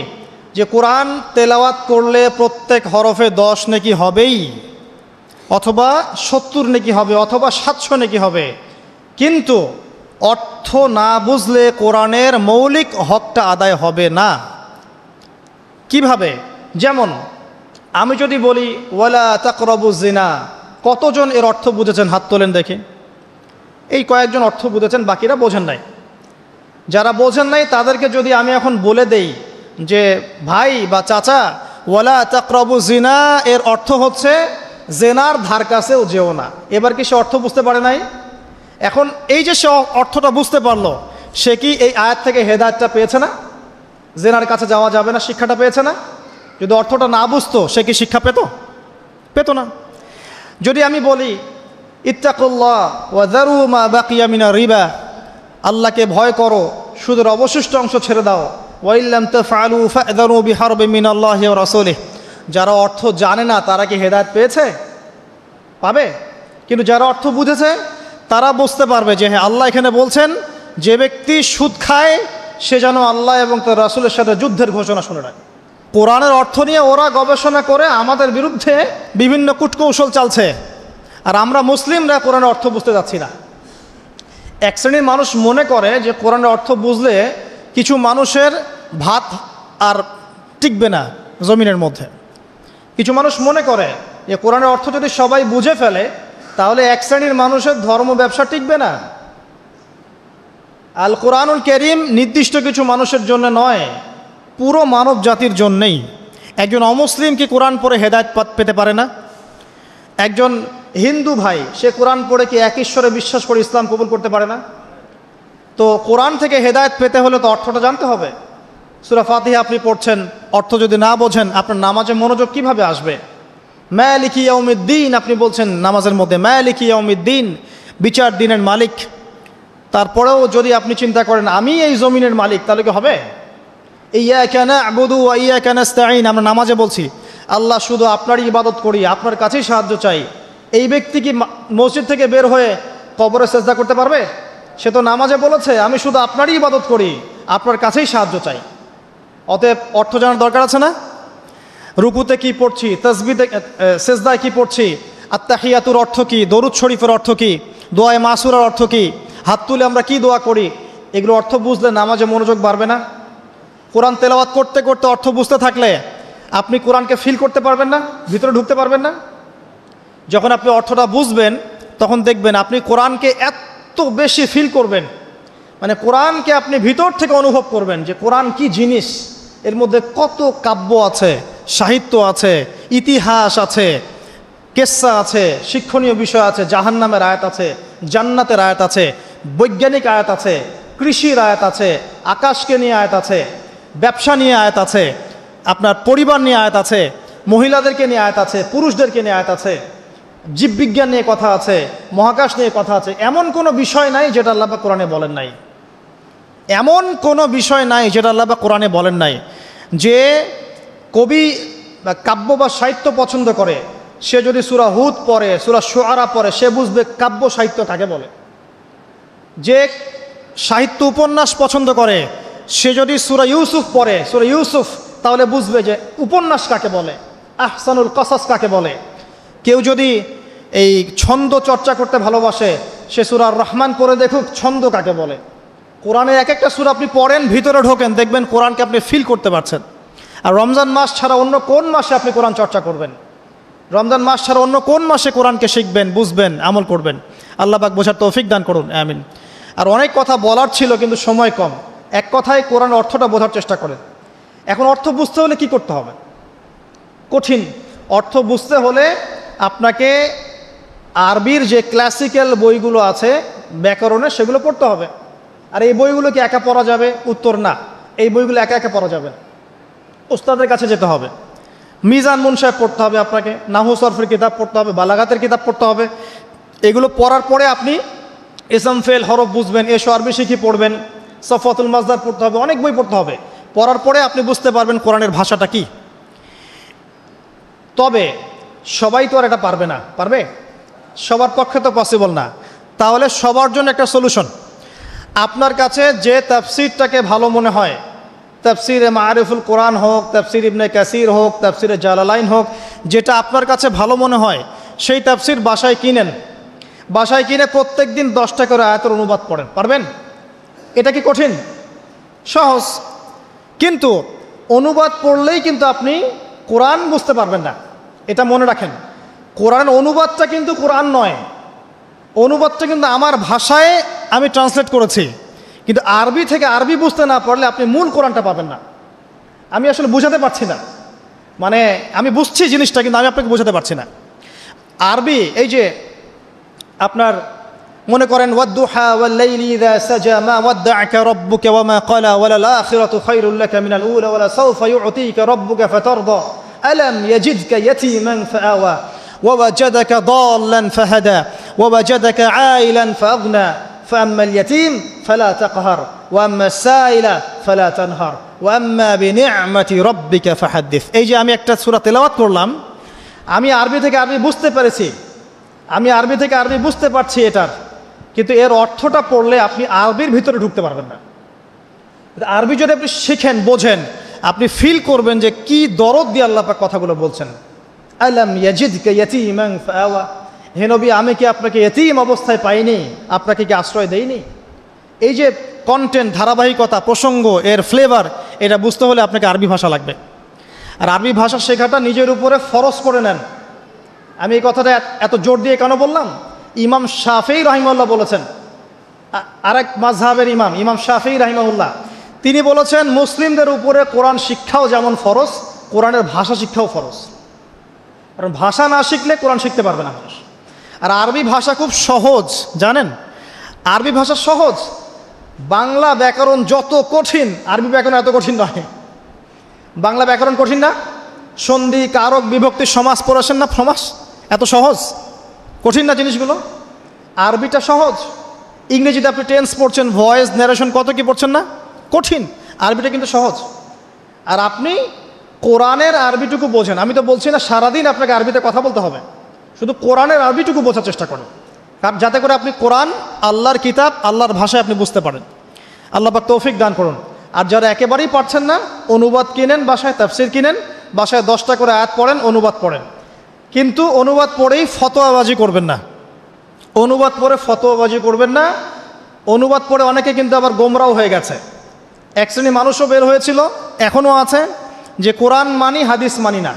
যে কোরআন তেলাওয়াত করলে প্রত্যেক হরফে 10 নেকি হবেই, অথবা 70 নেকি হবে, অথবা 700 নেকি হবে, কিন্তু অর্থ না বুঝলে কোরআনের মৌলিক হকটা আদায় হবে না। কিভাবে? যেমন আমি যদি বলি ওয়ালা তাকরাবু জিনা, কতজন এর অর্থ বুঝেছেন? হাত তোলেন দেখি। এই কয়েকজন অর্থ বুঝেছেন, বাকিরা বোঝেন নাই। যারা বোঝেন নাই তাদেরকে যদি আমি এখন বলে দেই যে ভাই বা চাচা, ওয়ালা তাকরাবু জিনা এর অর্থ হচ্ছে জেনার ধার কাছেও যেও না, এবার কি সে অর্থ বুঝতে পারে নাই? এখন এই যে সে অর্থটা বুঝতে পারলো, সে কি এই আয়াত থেকে হেদায়েতটা পেয়েছে না? জেনার কাছে যাওয়া যাবে না শিক্ষাটা পেয়েছে না? যদি অর্থটা না বুঝতো, সে কি শিক্ষা পেত না। যদি আমি বলি ইত্তাকুল্লাহ ওয়া যারু মা বাকিয়া মিনার রিবা, আল্লাহকে ভয় করো, সুদের অবশিষ্ট অংশ ছেড়ে দাও, ওয়া ইল্লাম তাফআলু ফা'যারু বিহারবিন মিনাল্লাহি ওয়া রাসূলিহি, যারা অর্থ জানে না তারা কি হেদায়েত পেয়েছে? পাবে। কিন্তু যারা অর্থ বুঝেছে তারা বুঝতে পারবে যে হ্যাঁ, আল্লাহ এখানে বলছেন যে ব্যক্তি সুদ খায় সে যেন আল্লাহ এবং তার রাসূলের সাথে যুদ্ধের ঘোষণা শুনে রাখে। কোরআনের অর্থ নিয়ে ওরা গবেষণা করে আমাদের বিরুদ্ধে বিভিন্ন কূটকৌশল চালছে, আর আমরা মুসলিমরা কোরআনের অর্থ বুঝতে যাচ্ছি না। এক শ্রেণীর মানুষ মনে করে যে কোরআনের অর্থ বুঝলে কিছু মানুষের ভাত আর টিকবে না জমিনের মধ্যে। কিছু মানুষ মনে করে যে কোরআনের অর্থ যদি সবাই বুঝে ফেলে তাহলে এক শ্রেণীর মানুষের ধর্ম ব্যবসা টিকবে না। আল কোরআনুল কারীম নির্দিষ্ট কিছু মানুষের জন্য নয়, পুরো মানব জাতির জন্যেই। একজন অমুসলিম কি কোরআন পড়ে হেদায়েত পেতে পারে না? একজন হিন্দু ভাই সে কোরআন পড়ে কি এক ঈশ্বরে বিশ্বাস করে ইসলাম কবুল করতে পারে না? তো কোরআন থেকে হেদায়েত পেতে হলে তো অর্থটা জানতে হবে। সূরা ফাতিহা আপনি পড়ছেন, অর্থ যদি না বোঝেন আপনার নামাজে মনোযোগ কিভাবে আসবে? মালিকি ইয়াউমিদ্দিন আপনি বলছেন নামাজের মধ্যে, মালিকি ইয়াউমিদ্দিন, বিচার দিনের মালিক। তারপরেও যদি আপনি চিন্তা করেন আমি এই জমিনের মালিক, তাহলে কি হবে? ইয়্যাকা না'বুদু ওয়া ইয়্যাকা নাস্তাঈন, আমরা নামাজে বলছি আল্লাহ শুধু আপনারই ইবাদত করি, আপনার কাছেই সাহায্য চাই। এই ব্যক্তি কি মসজিদ থেকে বের হয়ে কবরে সেজদা করতে পারবে? সে তো নামাজে বলেছে আমি শুধু আপনারই ইবাদত করি, আপনার কাছেই সাহায্য চাই। অতএব অর্থ জানার দরকার আছে না? রুকুতে কি পড়ছি, তাসবিতে সেজদায় কি পড়ছি, আত্তাহিয়াতুর অর্থ কি, দরুদ শরীফের অর্থ কি, দোয়ায়ে মাসুরার অর্থ কি, হাত তুলে আমরা কি দোয়া করি, এগুলো অর্থ বুঝলে নামাজে মনোযোগ বাড়বে না? কোরআন তেলাওয়াত করতে করতে অর্থ বুঝতে থাকলে আপনি কোরআনকে ফিল করতে পারবেন না, ভিতরে ঢুকতে পারবেন না। যখন আপনি অর্থটা বুঝবেন তখন দেখবেন আপনি কোরআনকে এত বেশি ফিল করবেন, মানে কোরআনকে আপনি ভিতর থেকে অনুভব করবেন যে কোরআন কি জিনিস, এর মধ্যে কত কাব্য আছে, সাহিত্য আছে, ইতিহাস আছে, কেসা আছে, শিক্ষণীয় বিষয় আছে, জাহান্নামের আয়াত আছে, জান্নাতের আয়াত আছে, বৈজ্ঞানিক আয়াত আছে, কৃষির আয়াত আছে, আকাশকে নিয়ে আয়াত আছে, ব্যবসা নিয়ে আয়াত আছে, আপনার পরিবার নিয়ে আয়াত আছে, মহিলাদেরকে নিয়ে আয়াত আছে, পুরুষদেরকে নিয়ে আয়াত আছে, জীববিজ্ঞান নিয়ে কথা আছে, মহাকাশ নিয়ে কথা আছে। এমন কোনো বিষয় নাই যেটা আল্লাহ পাক কোরআনে বলেন নাই। এমন কোনো বিষয় নাই যেটা আল্লাহ পাক কোরআনে বলেন নাই। যে কবি বা কাব্য বা সাহিত্য পছন্দ করে সে যদি সূরা হুদ পড়ে, সূরা শুআরা পড়ে, সে বুঝবে কাব্য সাহিত্য কাকে বলে। যে সাহিত্য উপন্যাস পছন্দ করে সে যদি সূরা ইউসুফ পড়ে, সূরা ইউসুফ, তাহলে বুঝবে যে উপন্যাস কাকে বলে, আহসানুল কসাস কাকে বলে। কেউ যদি এই ছন্দ চর্চা করতে ভালোবাসে সে সূরা আর রহমান পড়ে দেখুক ছন্দ কাকে বলে। কোরআনের এক একটা সূরা আপনি পড়েন, ভিতরে ঢোকেন, দেখবেন কোরআনকে আপনি ফিল করতে পারছেন। আর রমজান মাস ছাড়া অন্য কোন মাসে আপনি কোরআন চর্চা করবেন? রমজান মাস ছাড়া অন্য কোন মাসে কোরআনকে শিখবেন, বুঝবেন, আমল করবেন? আল্লাহ পাক বোঝার তৌফিক দান করুন, আমিন। আর অনেক কথা বলার ছিল কিন্তু সময় কম, এক কথায় কোরআন অর্থটা বোঝার চেষ্টা করেন। এখন অর্থ বুঝতে হলে কি করতে হবে? কঠিন। অর্থ বুঝতে হলে আপনাকে আরবির যে ক্লাসিক্যাল বইগুলো আছে ব্যাকরণের, সেগুলো পড়তে হবে। আর এই বইগুলো কি একা পড়া যাবে? উত্তর না, এই বইগুলো একা একা পড়া যাবে না, ওস্তাদের কাছে যেতে হবে। মিজান মুনসাফ পড়তে হবে আপনাকে, নাহু সরফের কিতাব পড়তে হবে, বালাগাতের কিতাব পড়তে হবে। এগুলো পড়ার পরে আপনি ইসম ফেল হরফ বুঝবেন, এসো আরবি শিখি পড়বেন, সফাতুল মাজদার পড়তে হবে, অনেক বই পড়তে হবে। পড়ার পরে আপনি বুঝতে পারবেন কোরআনের ভাষাটা কি। তবে সবাই তো আর এটা পারবে না, পারবে? সবার পক্ষে তো পসিবল না। তাহলে সবার জন্য একটা সলিউশন, আপনার কাছে যে তাফসিরটাকে ভালো মনে হয় তাফসিরে মারিফুল কোরআন হোক, তাফসির ইবনে কাসির হোক, তাফসিরে জালালাইন হোক, যেটা আপনার কাছে ভালো মনে হয় সেই তাফসির বাসায় কিনেন। বাসায় কিনে প্রত্যেক দিন 10টা করে আয়াতের অনুবাদ পড়েন। পারবেন? এটা কি কঠিন? সহজ। কিন্তু অনুবাদ পড়লেই কিন্তু আপনি কোরআন বুঝতে পারবেন না, এটা মনে রাখেন। কোরআন অনুবাদটা কিন্তু কোরআন নয়, অনুবাদটা কিন্তু আমার ভাষায় আমি ট্রান্সলেট করেছি, কিন্তু আরবি থেকে আরবি বুঝতে না পারলে আপনি মূল কোরআনটা পাবেন না। আমি আসলে বুঝাতে পারছি না, মানে আমি বুঝছি জিনিসটা কিন্তু আমি আপনাকে বোঝাতে পারছি না। আরবি এই যে আপনার মনে করেন ওয়াদ্দুহা ওয়াল-লাইলি ইযা সাজা মা ওয়াদ্দা'আকা রাব্বুকা ওয়া মা ক্বালা ওয়ালাল আখিরাতু খায়রুল লাকা মিনাল উলা ওয়ালা সাওফা ইউ'তিকা রাব্বুকা ফাতারদা আলাম ইয়াজিদকা ইয়াতীমান ফাআওয়া ওয়া ওয়াজাদাকা দাল্লান ফাহাদা ওয়া ওয়াজাদাকা আইলান ফাআগনা فأما اليتيم فلا تقهر وأما السائل فلا تنهر وأما بنعمة ربك فحدث। এই যে আমি একটা সূরা তেলাওয়াত করলাম, আমি আরবি থেকে আরবি বুঝতে পেরেছি, আমি আরবি থেকে আরবি বুঝতে পারছি এটার, কিন্তু এর অর্থটা পড়লে আপনি আরবির ভিতরে ঢুকতে পারবেন না। আরবি যদি আপনি শিখেন, বোঝেন, আপনি ফিল করবেন যে কি দরদ দিয়ে আল্লাহ পাক কথাগুলো বলছেন। আলাম ইয়াজিদকা ইয়াতীমান ফাআওয়া, হে নবী আমি কি আপনাকে ইয়তীম অবস্থায় পাইনি, আপনাকে কি আশ্রয় দেইনি? এই যে কন্টেন্ট, ধারাবাহিকতা, প্রসঙ্গ, এর ফ্লেভার, এটা বুঝতে হলে আপনাকে আরবি ভাষা লাগবে। আর আরবি ভাষা শেখাটা নিজের উপরে ফরজ করে নেন। আমি এই কথাটা এত জোর দিয়ে কেন বললাম? ইমাম শাফিঈ রাহিমাহুল্লাহ বলেছেন, আরেক মাযহাবের ইমাম শাফিঈ রাহিমাহুল্লাহ, তিনি বলেছেন মুসলিমদের উপরে কোরআন শিক্ষাও যেমন ফরজ, কোরআনের ভাষা শিক্ষাও ফরজ। কারণ ভাষা না শিখলে কোরআন শিখতে পারবে না মানুষ। আর আরবি ভাষা খুব সহজ, জানেন? আরবি ভাষা সহজ। বাংলা ব্যাকরণ যত কঠিন, আরবি ব্যাকরণ এত কঠিন নয়। বাংলা ব্যাকরণ কঠিন না? সন্ধি, কারক, বিভক্তি, সমাস পড়েছেন না? সমাস এত সহজ, কঠিন না জিনিসগুলো? আরবিটা সহজ। ইংরেজিতে আপনি টেন্স পড়ছেন, ভয়েস, ন্যারেশন, কত কি পড়ছেন না? কঠিন। আরবিটা কিন্তু সহজ। আর আপনি কোরআনের আরবিটুকু বোঝেন। আমি তো বলছি না সারাদিন আপনাকে আরবিতে কথা বলতে হবে, শুধু কোরআনের আরবিটুকু বোঝার চেষ্টা করেন, কারণ যাতে করে আপনি কোরআন, আল্লাহর কিতাব, আল্লাহর ভাষায় আপনি বুঝতে পারেন। আল্লাহ পাক তৌফিক দান করুন। আর যারা একেবারেই পারছেন না, অনুবাদ কিনেন, বাসায় তাফসির কিনেন, বাসায় 10টা করে আয়াত পড়েন, অনুবাদ পড়েন। কিন্তু অনুবাদ পড়েই ফতোয়াবাজি করবেন না, অনুবাদ পড়ে ফতোয়াবাজি করবেন না। অনুবাদ পড়ে অনেকে কিন্তু আবার গোমরাও হয়ে গেছে। এক শ্রেণী মানুষও বের হয়েছিল, এখনও আছে, যে কোরআন মানি, হাদিস মানি না।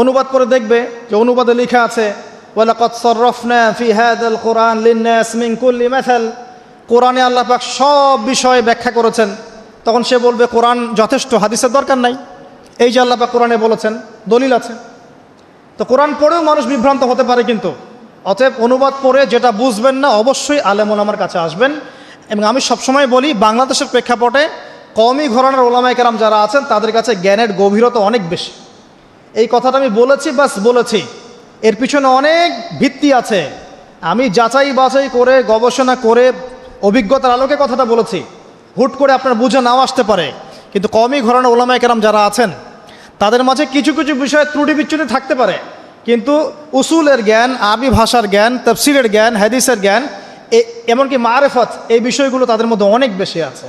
অনুবাদ করে দেখবে যে অনুবাদে লেখা আছে ওয়ালাকাদ সাররাফনা ফি হাযাল কুরআন লিন-নাস মিন কুল্লি মাসাল, কোরআনে আল্লাহ পাক সব বিষয়ে ব্যাখ্যা করেছেন। তখন সে বলবে কোরআন যথেষ্ট, হাদিসের দরকার নাই। এই যে আল্লাহ পাক কোরআনে বলেছেন, দলিল আছে। তো কোরআন পড়েও মানুষ বিভ্রান্ত হতে পারে। কিন্তু অতএব অনুবাদ পড়ে যেটা বুঝবেন না, অবশ্যই আলেম ওলামার কাছে আসবেন। এবং আমি সবসময় বলি, বাংলাদেশের প্রেক্ষাপটে কওমি ঘরানার ওলামায়ে কেরাম যারা আছেন তাদের কাছে জ্ঞানের গভীরতা অনেক বেশি। এই কথাটা আমি বলেছি, বাস বলেছি, এর পিছনে অনেক ভিত্তি আছে। আমি যাচাই বাছাই করে, গবেষণা করে, অভিজ্ঞতার আলোকে কথাটা বলেছি। হুট করে আপনার বুঝে নাও আসতে পারে, কিন্তু কওমি ঘরানার ওলামায়ে কেরাম যারা আছেন তাদের মাঝে কিছু কিছু বিষয়ে ত্রুটি বিচ্যুতি থাকতে পারে, কিন্তু উসুলের জ্ঞান, আরবি ভাষার জ্ঞান, তাফসীরের জ্ঞান, হাদিসের জ্ঞান, এমনকি মারেফত, এই বিষয়গুলো তাদের মধ্যে অনেক বেশি আছে।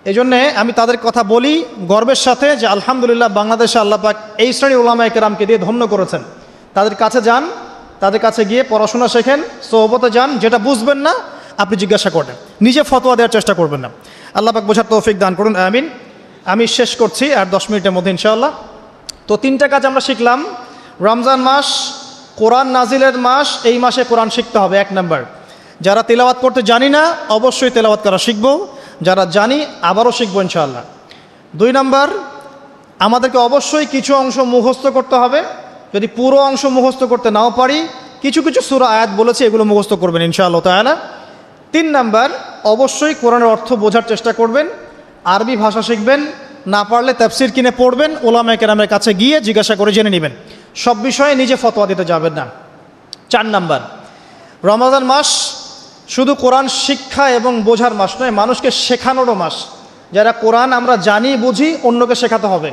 এই জন্যে আমি তাদের কথা বলি গর্বের সাথে যে আলহামদুলিল্লাহ বাংলাদেশে আল্লাহ পাক এই শ্রেণীর উলামায়ে কেরামকে দিয়ে ধন্য করেছেন। তাদের কাছে যান, তাদের কাছে গিয়ে পড়াশোনা শেখেন, সোহবতে যান, যেটা বুঝবেন না আপনি জিজ্ঞাসা করেন, নিজে ফতোয়া দেওয়ার চেষ্টা করবেন না। আল্লাহ পাক বোঝার তৌফিক দান করুন, আমিন। আমি শেষ করছি আর 10 মিনিটের মধ্যে ইনশাআল্লাহ। তো 3টা কাজ আমরা শিখলাম। রমজান মাস কোরআন নাজিলের মাস, এই মাসে কোরআন শিখতে হবে। 1 নাম্বার, যারা তেলাওয়াত করতে জানি না অবশ্যই তেলাওয়াত করা শিখব, যারা জানি আবারও শিখবো ইনশাআল্লাহ। 2 নাম্বার, আমাদেরকে অবশ্যই কিছু অংশ মুখস্থ করতে হবে। যদি পুরো অংশ মুখস্থ করতে নাও পারি, কিছু কিছু সূরা আয়াত বলেছি, এগুলো মুখস্থ করবেন ইনশাআল্লাহ তাআলা। 3 নাম্বার, অবশ্যই কোরআনের অর্থ বোঝার চেষ্টা করবেন, আরবি ভাষা শিখবেন, না পারলে তাফসীর কিনে পড়বেন, ওলামায়ে কেরামের কাছে গিয়ে জিজ্ঞাসা করে জেনে নেবেন। সব বিষয়ে নিজে ফতোয়া দিতে যাবেন না। 4 নাম্বার, রমজান মাস শুধু কোরআন শিক্ষা এবং বোঝার মাস নয়, মানুষকে শেখানোরও মাস। যারা কোরআন আমরা জানি, বুঝি, অন্যকে শেখাতে হবে।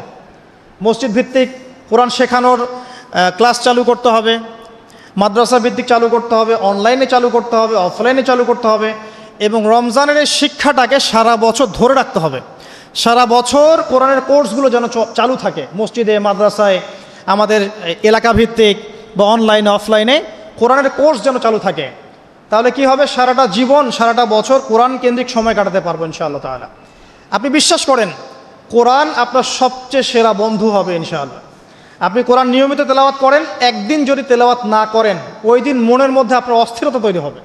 মসজিদ ভিত্তিক কোরআন শেখানোর ক্লাস চালু করতে হবে, মাদ্রাসা ভিত্তিক চালু করতে হবে, অনলাইনে চালু করতে হবে, অফলাইনে চালু করতে হবে। এবং রমজানের এই শিক্ষাটাকে সারা বছর ধরে রাখতে হবে। সারা বছর কোরআনের কোর্সগুলো যেন চালু থাকে মসজিদে, মাদ্রাসায়, আমাদের এলাকা ভিত্তিক বা অনলাইনে অফলাইনে কোরআনের কোর্স যেন চালু থাকে। তাহলে কি হবে, সারাটা জীবন সারাটা বছর কোরআন কেন্দ্রিক সময় কাটাতে পারবো ইনশাআল্লাহ তাআলা। আপনি বিশ্বাস করেন কোরআন আপনার সবচেয়ে সেরা বন্ধু হবে ইনশাআল্লাহ। আপনি কোরআন নিয়মিত তেলাওয়াত করেন, একদিন যদি তেলাওয়াত না করেন ওই দিন মনের মধ্যে আপনার অস্থিরতা তৈরি হবে।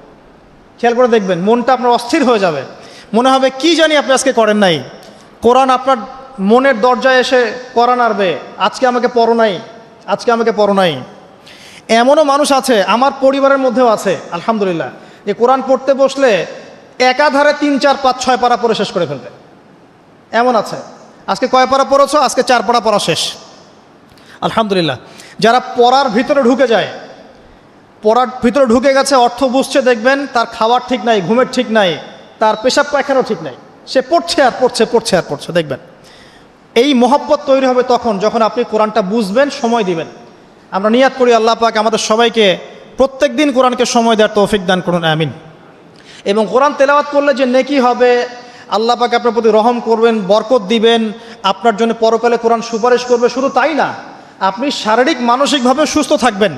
খেয়াল করে দেখবেন মনটা আপনার অস্থির হয়ে যাবে, মনে হবে কি জানি আপনি আজকে করেন নাই। কোরআন আপনার মনের দরজায় এসে কোরআন আনবে, আজকে আমাকে পড়ো নাই, আজকে আমাকে পড়ো নাই। এমনও মানুষ আছে, আমার পরিবারের মধ্যেও আছে আলহামদুলিল্লাহ, যে কোরআন পড়তে বসলে একাধারে 3, 4, 5, 6 পারা পড়ে শেষ করে ফেলতে। এমন আছে, আজকে কয় পারা পড়েছো, আজকে 4 পারা পড়া শেষ আলহামদুলিল্লাহ। যারা পড়ার ভিতরে ঢুকে যায়, পড়ার ভিতরে ঢুকে গেছে, অর্থ বুঝছে, দেখবেন তার খাওয়ার ঠিক নাই, ঘুমের ঠিক নাই, তার পেশাব পায়খানাও ঠিক নাই, সে পড়ছে আর পড়ছে, পড়ছে আর পড়ছে। দেখবেন এই মহব্বত তৈরি হবে তখন যখন আপনি কোরআনটা বুঝবেন, সময় দিবেন। আমরা নিয়াত করি আল্লাহ পাক আমাদের সবাইকে প্রত্যেক দিন কোরআনকে সময় দেওয়ার তৌফিক দান করুন, আমিন। এবং কোরআন তেলাওয়াত করলে যে নেকি হবে, আল্লাহ পাক আপনার প্রতি রহম করবেন, বরকত দিবেন, আপনার জন্য পরকালে কোরআন সুপারিশ করবে। শুধু তাই না, আপনি শারীরিক মানসিকভাবে সুস্থ থাকবেন।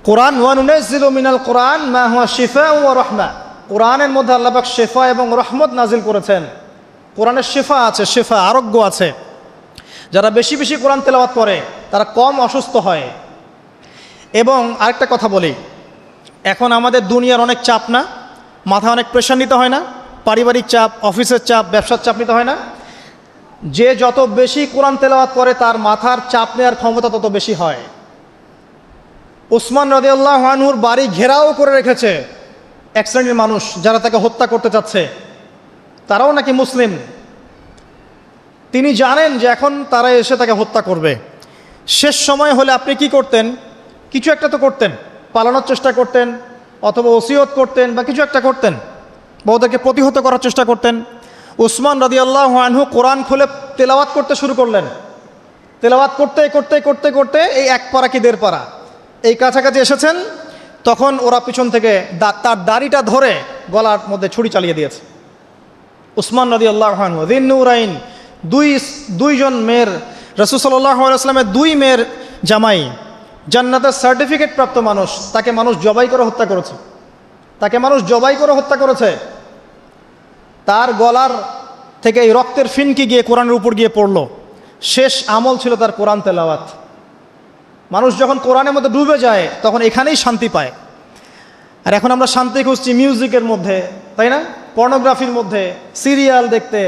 কোরআন ওয়া নুনাজ্জিলু মিনাল কোরআন মা হুয়া শিফাউ ওয়া রাহমা, কোরআনের মধ্যে আল্লাহ পাক শিফা এবং রহমত নাজিল করেছেন। কোরআনের শিফা আছে, শিফা আরোগ্য আছে। যারা বেশি বেশি কোরআন তেলাওয়াত করে তারা কম অসুস্থ হয়। এবং আরেকটা কথা বলি, এখন আমাদের দুনিয়ার অনেক চাপ না, মাথায় অনেক প্রেশার নিতে হয় না, পারিবারিক চাপ, অফিসের চাপ, ব্যবসার চাপ নিতে হয় না। যে যত বেশি কোরআন তেলাওয়াত করে তার মাথার চাপ নেওয়ার ক্ষমতা তত বেশি হয়। উসমান রাদিয়াল্লাহু আনহুর বাড়ি ঘেরাও করে রেখেছে এক শ্রেণীর মানুষ, যারা তাকে হত্যা করতে চাচ্ছে। তারাও নাকি মুসলিম। তিনি জানেন যে এখন তারা এসে তাকে হত্যা করবে। শেষ সময় হলে আপনি কি করতেন? কিছু একটা তো করতেন, পালানোর চেষ্টা করতেন, অথবা ওসিয়ত করতেন, বা কিছু একটা করতেন, বা ওদেরকে প্রতিহত করার চেষ্টা করতেন। উসমান রাদিয়াল্লাহু আনহু কোরআন খুলে তেলাওয়াত করতে শুরু করলেন। তেলাওয়াত করতে করতে করতে করতে এই 1 পারা কি 1.5 পারা এই কাছাকাছি এসেছেন, তখন ওরা পিছন থেকে তার দাড়িটা ধরে গলার মধ্যে ছুরি চালিয়ে দিয়েছে। উসমান রাদিয়াল্লাহু আনহু যিন্নুরাইন, দুইজন মেয়ের, রাসূল সাল্লাল্লাহু আলাইহি ওয়াসাল্লামের 2 মেয়ের জামাই, জান্নাতের সার্টিফিকেট প্রাপ্ত মানুষ, তাকে মানুষ জবাই করে হত্যা করেছে। তাকে মানুষ জবাই করে হত্যা করেছে। তার গলার থেকে এই রক্তের ফিনকি গিয়ে কোরআনের উপর গিয়ে পড়ল। শেষ আমল ছিল তার কোরআন তেলাওয়াত। মানুষ যখন কোরআনের মধ্যে ডুবে যায় তখন এখানেই শান্তি পায়। আর এখন আমরা শান্তি খুঁজছি মিউজিকের মধ্যে, তাই না? পর্নোগ্রাফির মধ্যে, সিরিয়াল দেখতে,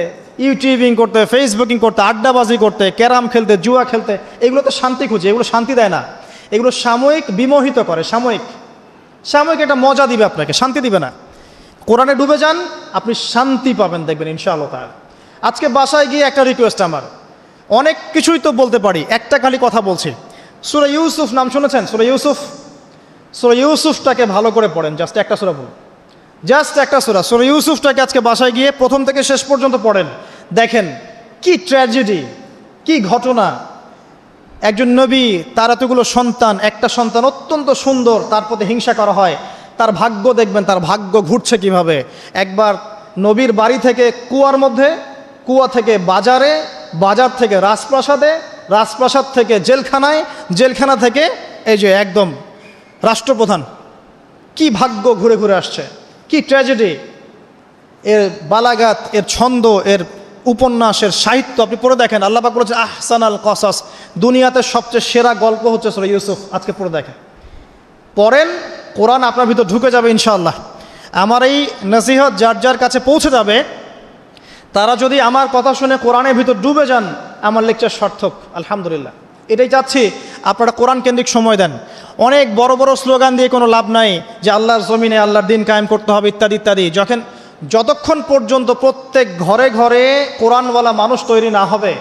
ইউটিউবিং করতে, ফেসবুকিং করতে, আড্ডাবাজি করতে, ক্যারাম খেলতে, জুয়া খেলতে, এগুলোতে শান্তি খুঁজে। এগুলো শান্তি দেয় না, এগুলো সাময়িক বিমোহিত করে, সাময়িক একটা মজা দিবে আপনাকে, শান্তি দিবে না। কোরআনে ডুবে যান, আপনি শান্তি পাবেন, দেখবেন ইনশাআল্লাহ তাআলা। আজকে বাসায় গিয়ে একটা রিকোয়েস্ট আমার, অনেক কিছুই তো বলতে পারি, একটা খালি কথা বলছি। সূরা ইউসুফ নাম শুনেছেন? সূরা ইউসুফটাকে ভালো করে পড়েন, জাস্ট একটা সূরা বলুন, জাস্ট একটা সূরা। সূরা ইউসুফটাকে আজকে বাসায় গিয়ে প্রথম থেকে শেষ পর্যন্ত পড়েন, দেখেন কি ট্র্যাজেডি, কি ঘটনা। একজন নবী, তার এতগুলো সন্তান, একটা সন্তান অত্যন্ত সুন্দর, তার প্রতি হিংসা করা হয়। তার ভাগ্য দেখবেন, তার ভাগ্য ঘুরছে কিভাবে। একবার নবীর বাড়ি থেকে কুয়ার মধ্যে, কুয়া থেকে বাজারে, বাজার থেকে রাজপ্রাসাদে, রাজপ্রাসাদ থেকে জেলখানায়, জেলখানা থেকে এই যে একদম রাষ্ট্রপ্রধান। কি ভাগ্য ঘুরে ঘুরে আসছে, কি ট্র্যাজেডি। এর বালাগাত, এর ছন্দ, এর উপন্যাসের সাহিত্য আপনি পড়ে দেখেন। আল্লাহ পাক বলেছে আহসানাল কসাস, দুনিয়াতে সবচেয়ে সেরা গল্প হচ্ছে সূরা ইউসুফ। আজকে পড়ে দেখেন, পড়েন, কোরআন আপনার ভিতর ঢুকে যাবে ইনশাআল্লাহ। আমার এই নসিহত যার যার কাছে পৌঁছে যাবে, তারা যদি আমার কথা শুনে কোরআনের ভিতর ডুবে যান, আমার লেকচার সার্থক আলহামদুলিল্লাহ। এটাই চাচ্ছি, আপনারা কোরআন কেন্দ্রিক সময় দেন। অনেক বড় বড় স্লোগান দিয়ে কোনো লাভ নাই, যে আল্লাহর জমিনে আল্লাহর দিন কায়েম করতে হবে ইত্যাদি ইত্যাদি। যতক্ষণ পর্যন্ত প্রত্যেক ঘরে ঘরে কোরআনওয়ালা মানুষ তৈরি না হবে,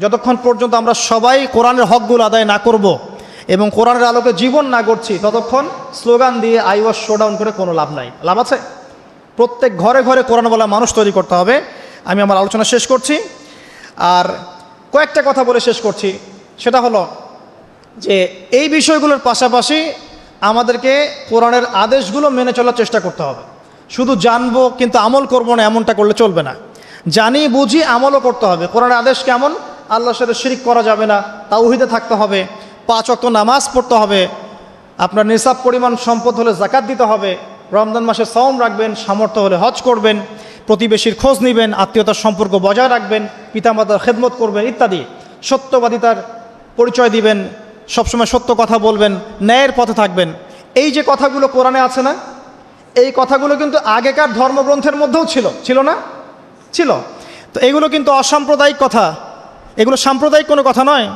যতক্ষণ পর্যন্ত আমরা সবাই কোরআনের হকগুলো আদায় না করব এবং কোরআনের আলোকে জীবন না গড়ছি, ততক্ষণ স্লোগান দিয়ে আইওয়াস শোডাউন করে কোনো লাভ নাই। লাভ আছে? প্রত্যেক ঘরে ঘরে কোরআনওয়ালা মানুষ তৈরি করতে হবে। আমি আমার আলোচনা শেষ করছি, আর কয়েকটা কথা বলে শেষ করছি। সেটা হলো যে এই বিষয়গুলোর পাশাপাশি আমাদেরকে কোরআনের আদেশগুলো মেনে চলার চেষ্টা করতে হবে। শুধু জানবো কিন্তু আমল করবো না, এমনটা করলে চলবে না। জানি বুঝি আমলও করতে হবে। কোরআনের আদেশ কেমন? আল্লাহর সাথে শিরিক করা যাবে না, তাওহীদে থাকতে হবে, 5 ওয়াক্ত নামাজ পড়তে হবে, আপনার নিসাব পরিমাণ সম্পদ হলে যাকাত দিতে হবে, রমজান মাসে সওম রাখবেন, সামর্থ্য হলে হজ করবেন, প্রতিবেশীর খোঁজ নেবেন, আত্মীয়তার সম্পর্ক বজায় রাখবেন, পিতামাতার খেদমত করবেন ইত্যাদি। সত্যবাদিতার পরিচয় দিবেন, সবসময় সত্য কথা বলবেন, ন্যায়ের পথে থাকবেন। এই যে কথাগুলো কোরআনে আছে না, এই কথাগুলো কিন্তু আগেকার ধর্মগ্রন্থের মধ্যেও ছিল না? ছিল। তো এগুলো কিন্তু অসাম্প্রদায়িক কথা, এগুলো সাম্প্রদায়িক কোনো কথা নয়।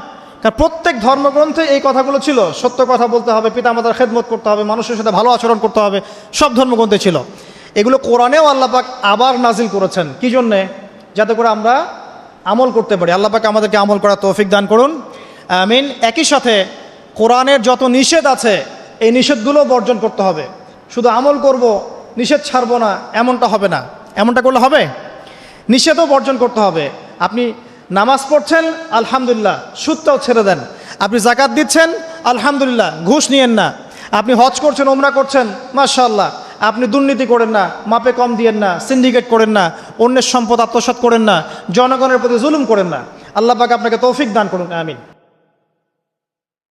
কারণ প্রত্যেক ধর্মগ্রন্থে এই কথাগুলো ছিল। সত্য কথা বলতে হবে, পিতামাতার খেদমত করতে হবে, মানুষের সাথে ভালো আচরণ করতে হবে, সব ধর্মগ্রন্থে ছিল। এগুলো কোরআনেও আল্লাহ পাক আবার নাজিল করেছেন। কি জন্যে? যাতে করে আমরা আমল করতে পারি। আল্লাহ পাক আমাদেরকে আমল করার তৌফিক দান করুন, আমিন। একই সাথে কোরআনের যত নিষেধ আছে এই নিষেধগুলো বর্জন করতে হবে। শুধু আমল করব, নিষেধ ছাড়বো না, এমনটা হবে না। এমনটা করলে হবে? নিষেধও বর্জন করতে হবে। আপনি নামাজ পড়ছেন, আলহামদুলিল্লাহ, সুদটাও ছেড়ে দেন। আপনি যাকাত দিচ্ছেন, আলহামদুলিল্লাহ, ঘুষ নিয়েন না। আপনি হজ করছেন, ওমরা করছেন, মাশাআল্লাহ, আপনি দুর্নীতি করেন না, মাপে কম দিয়েন না, সিন্ডিকেট করেন না, অন্যের সম্পদ আত্মসাৎ করেন না, জনগণের প্রতি জুলুম করেন না। আল্লাহ পাক আপনাকে তৌফিক দান করুন, আমিন।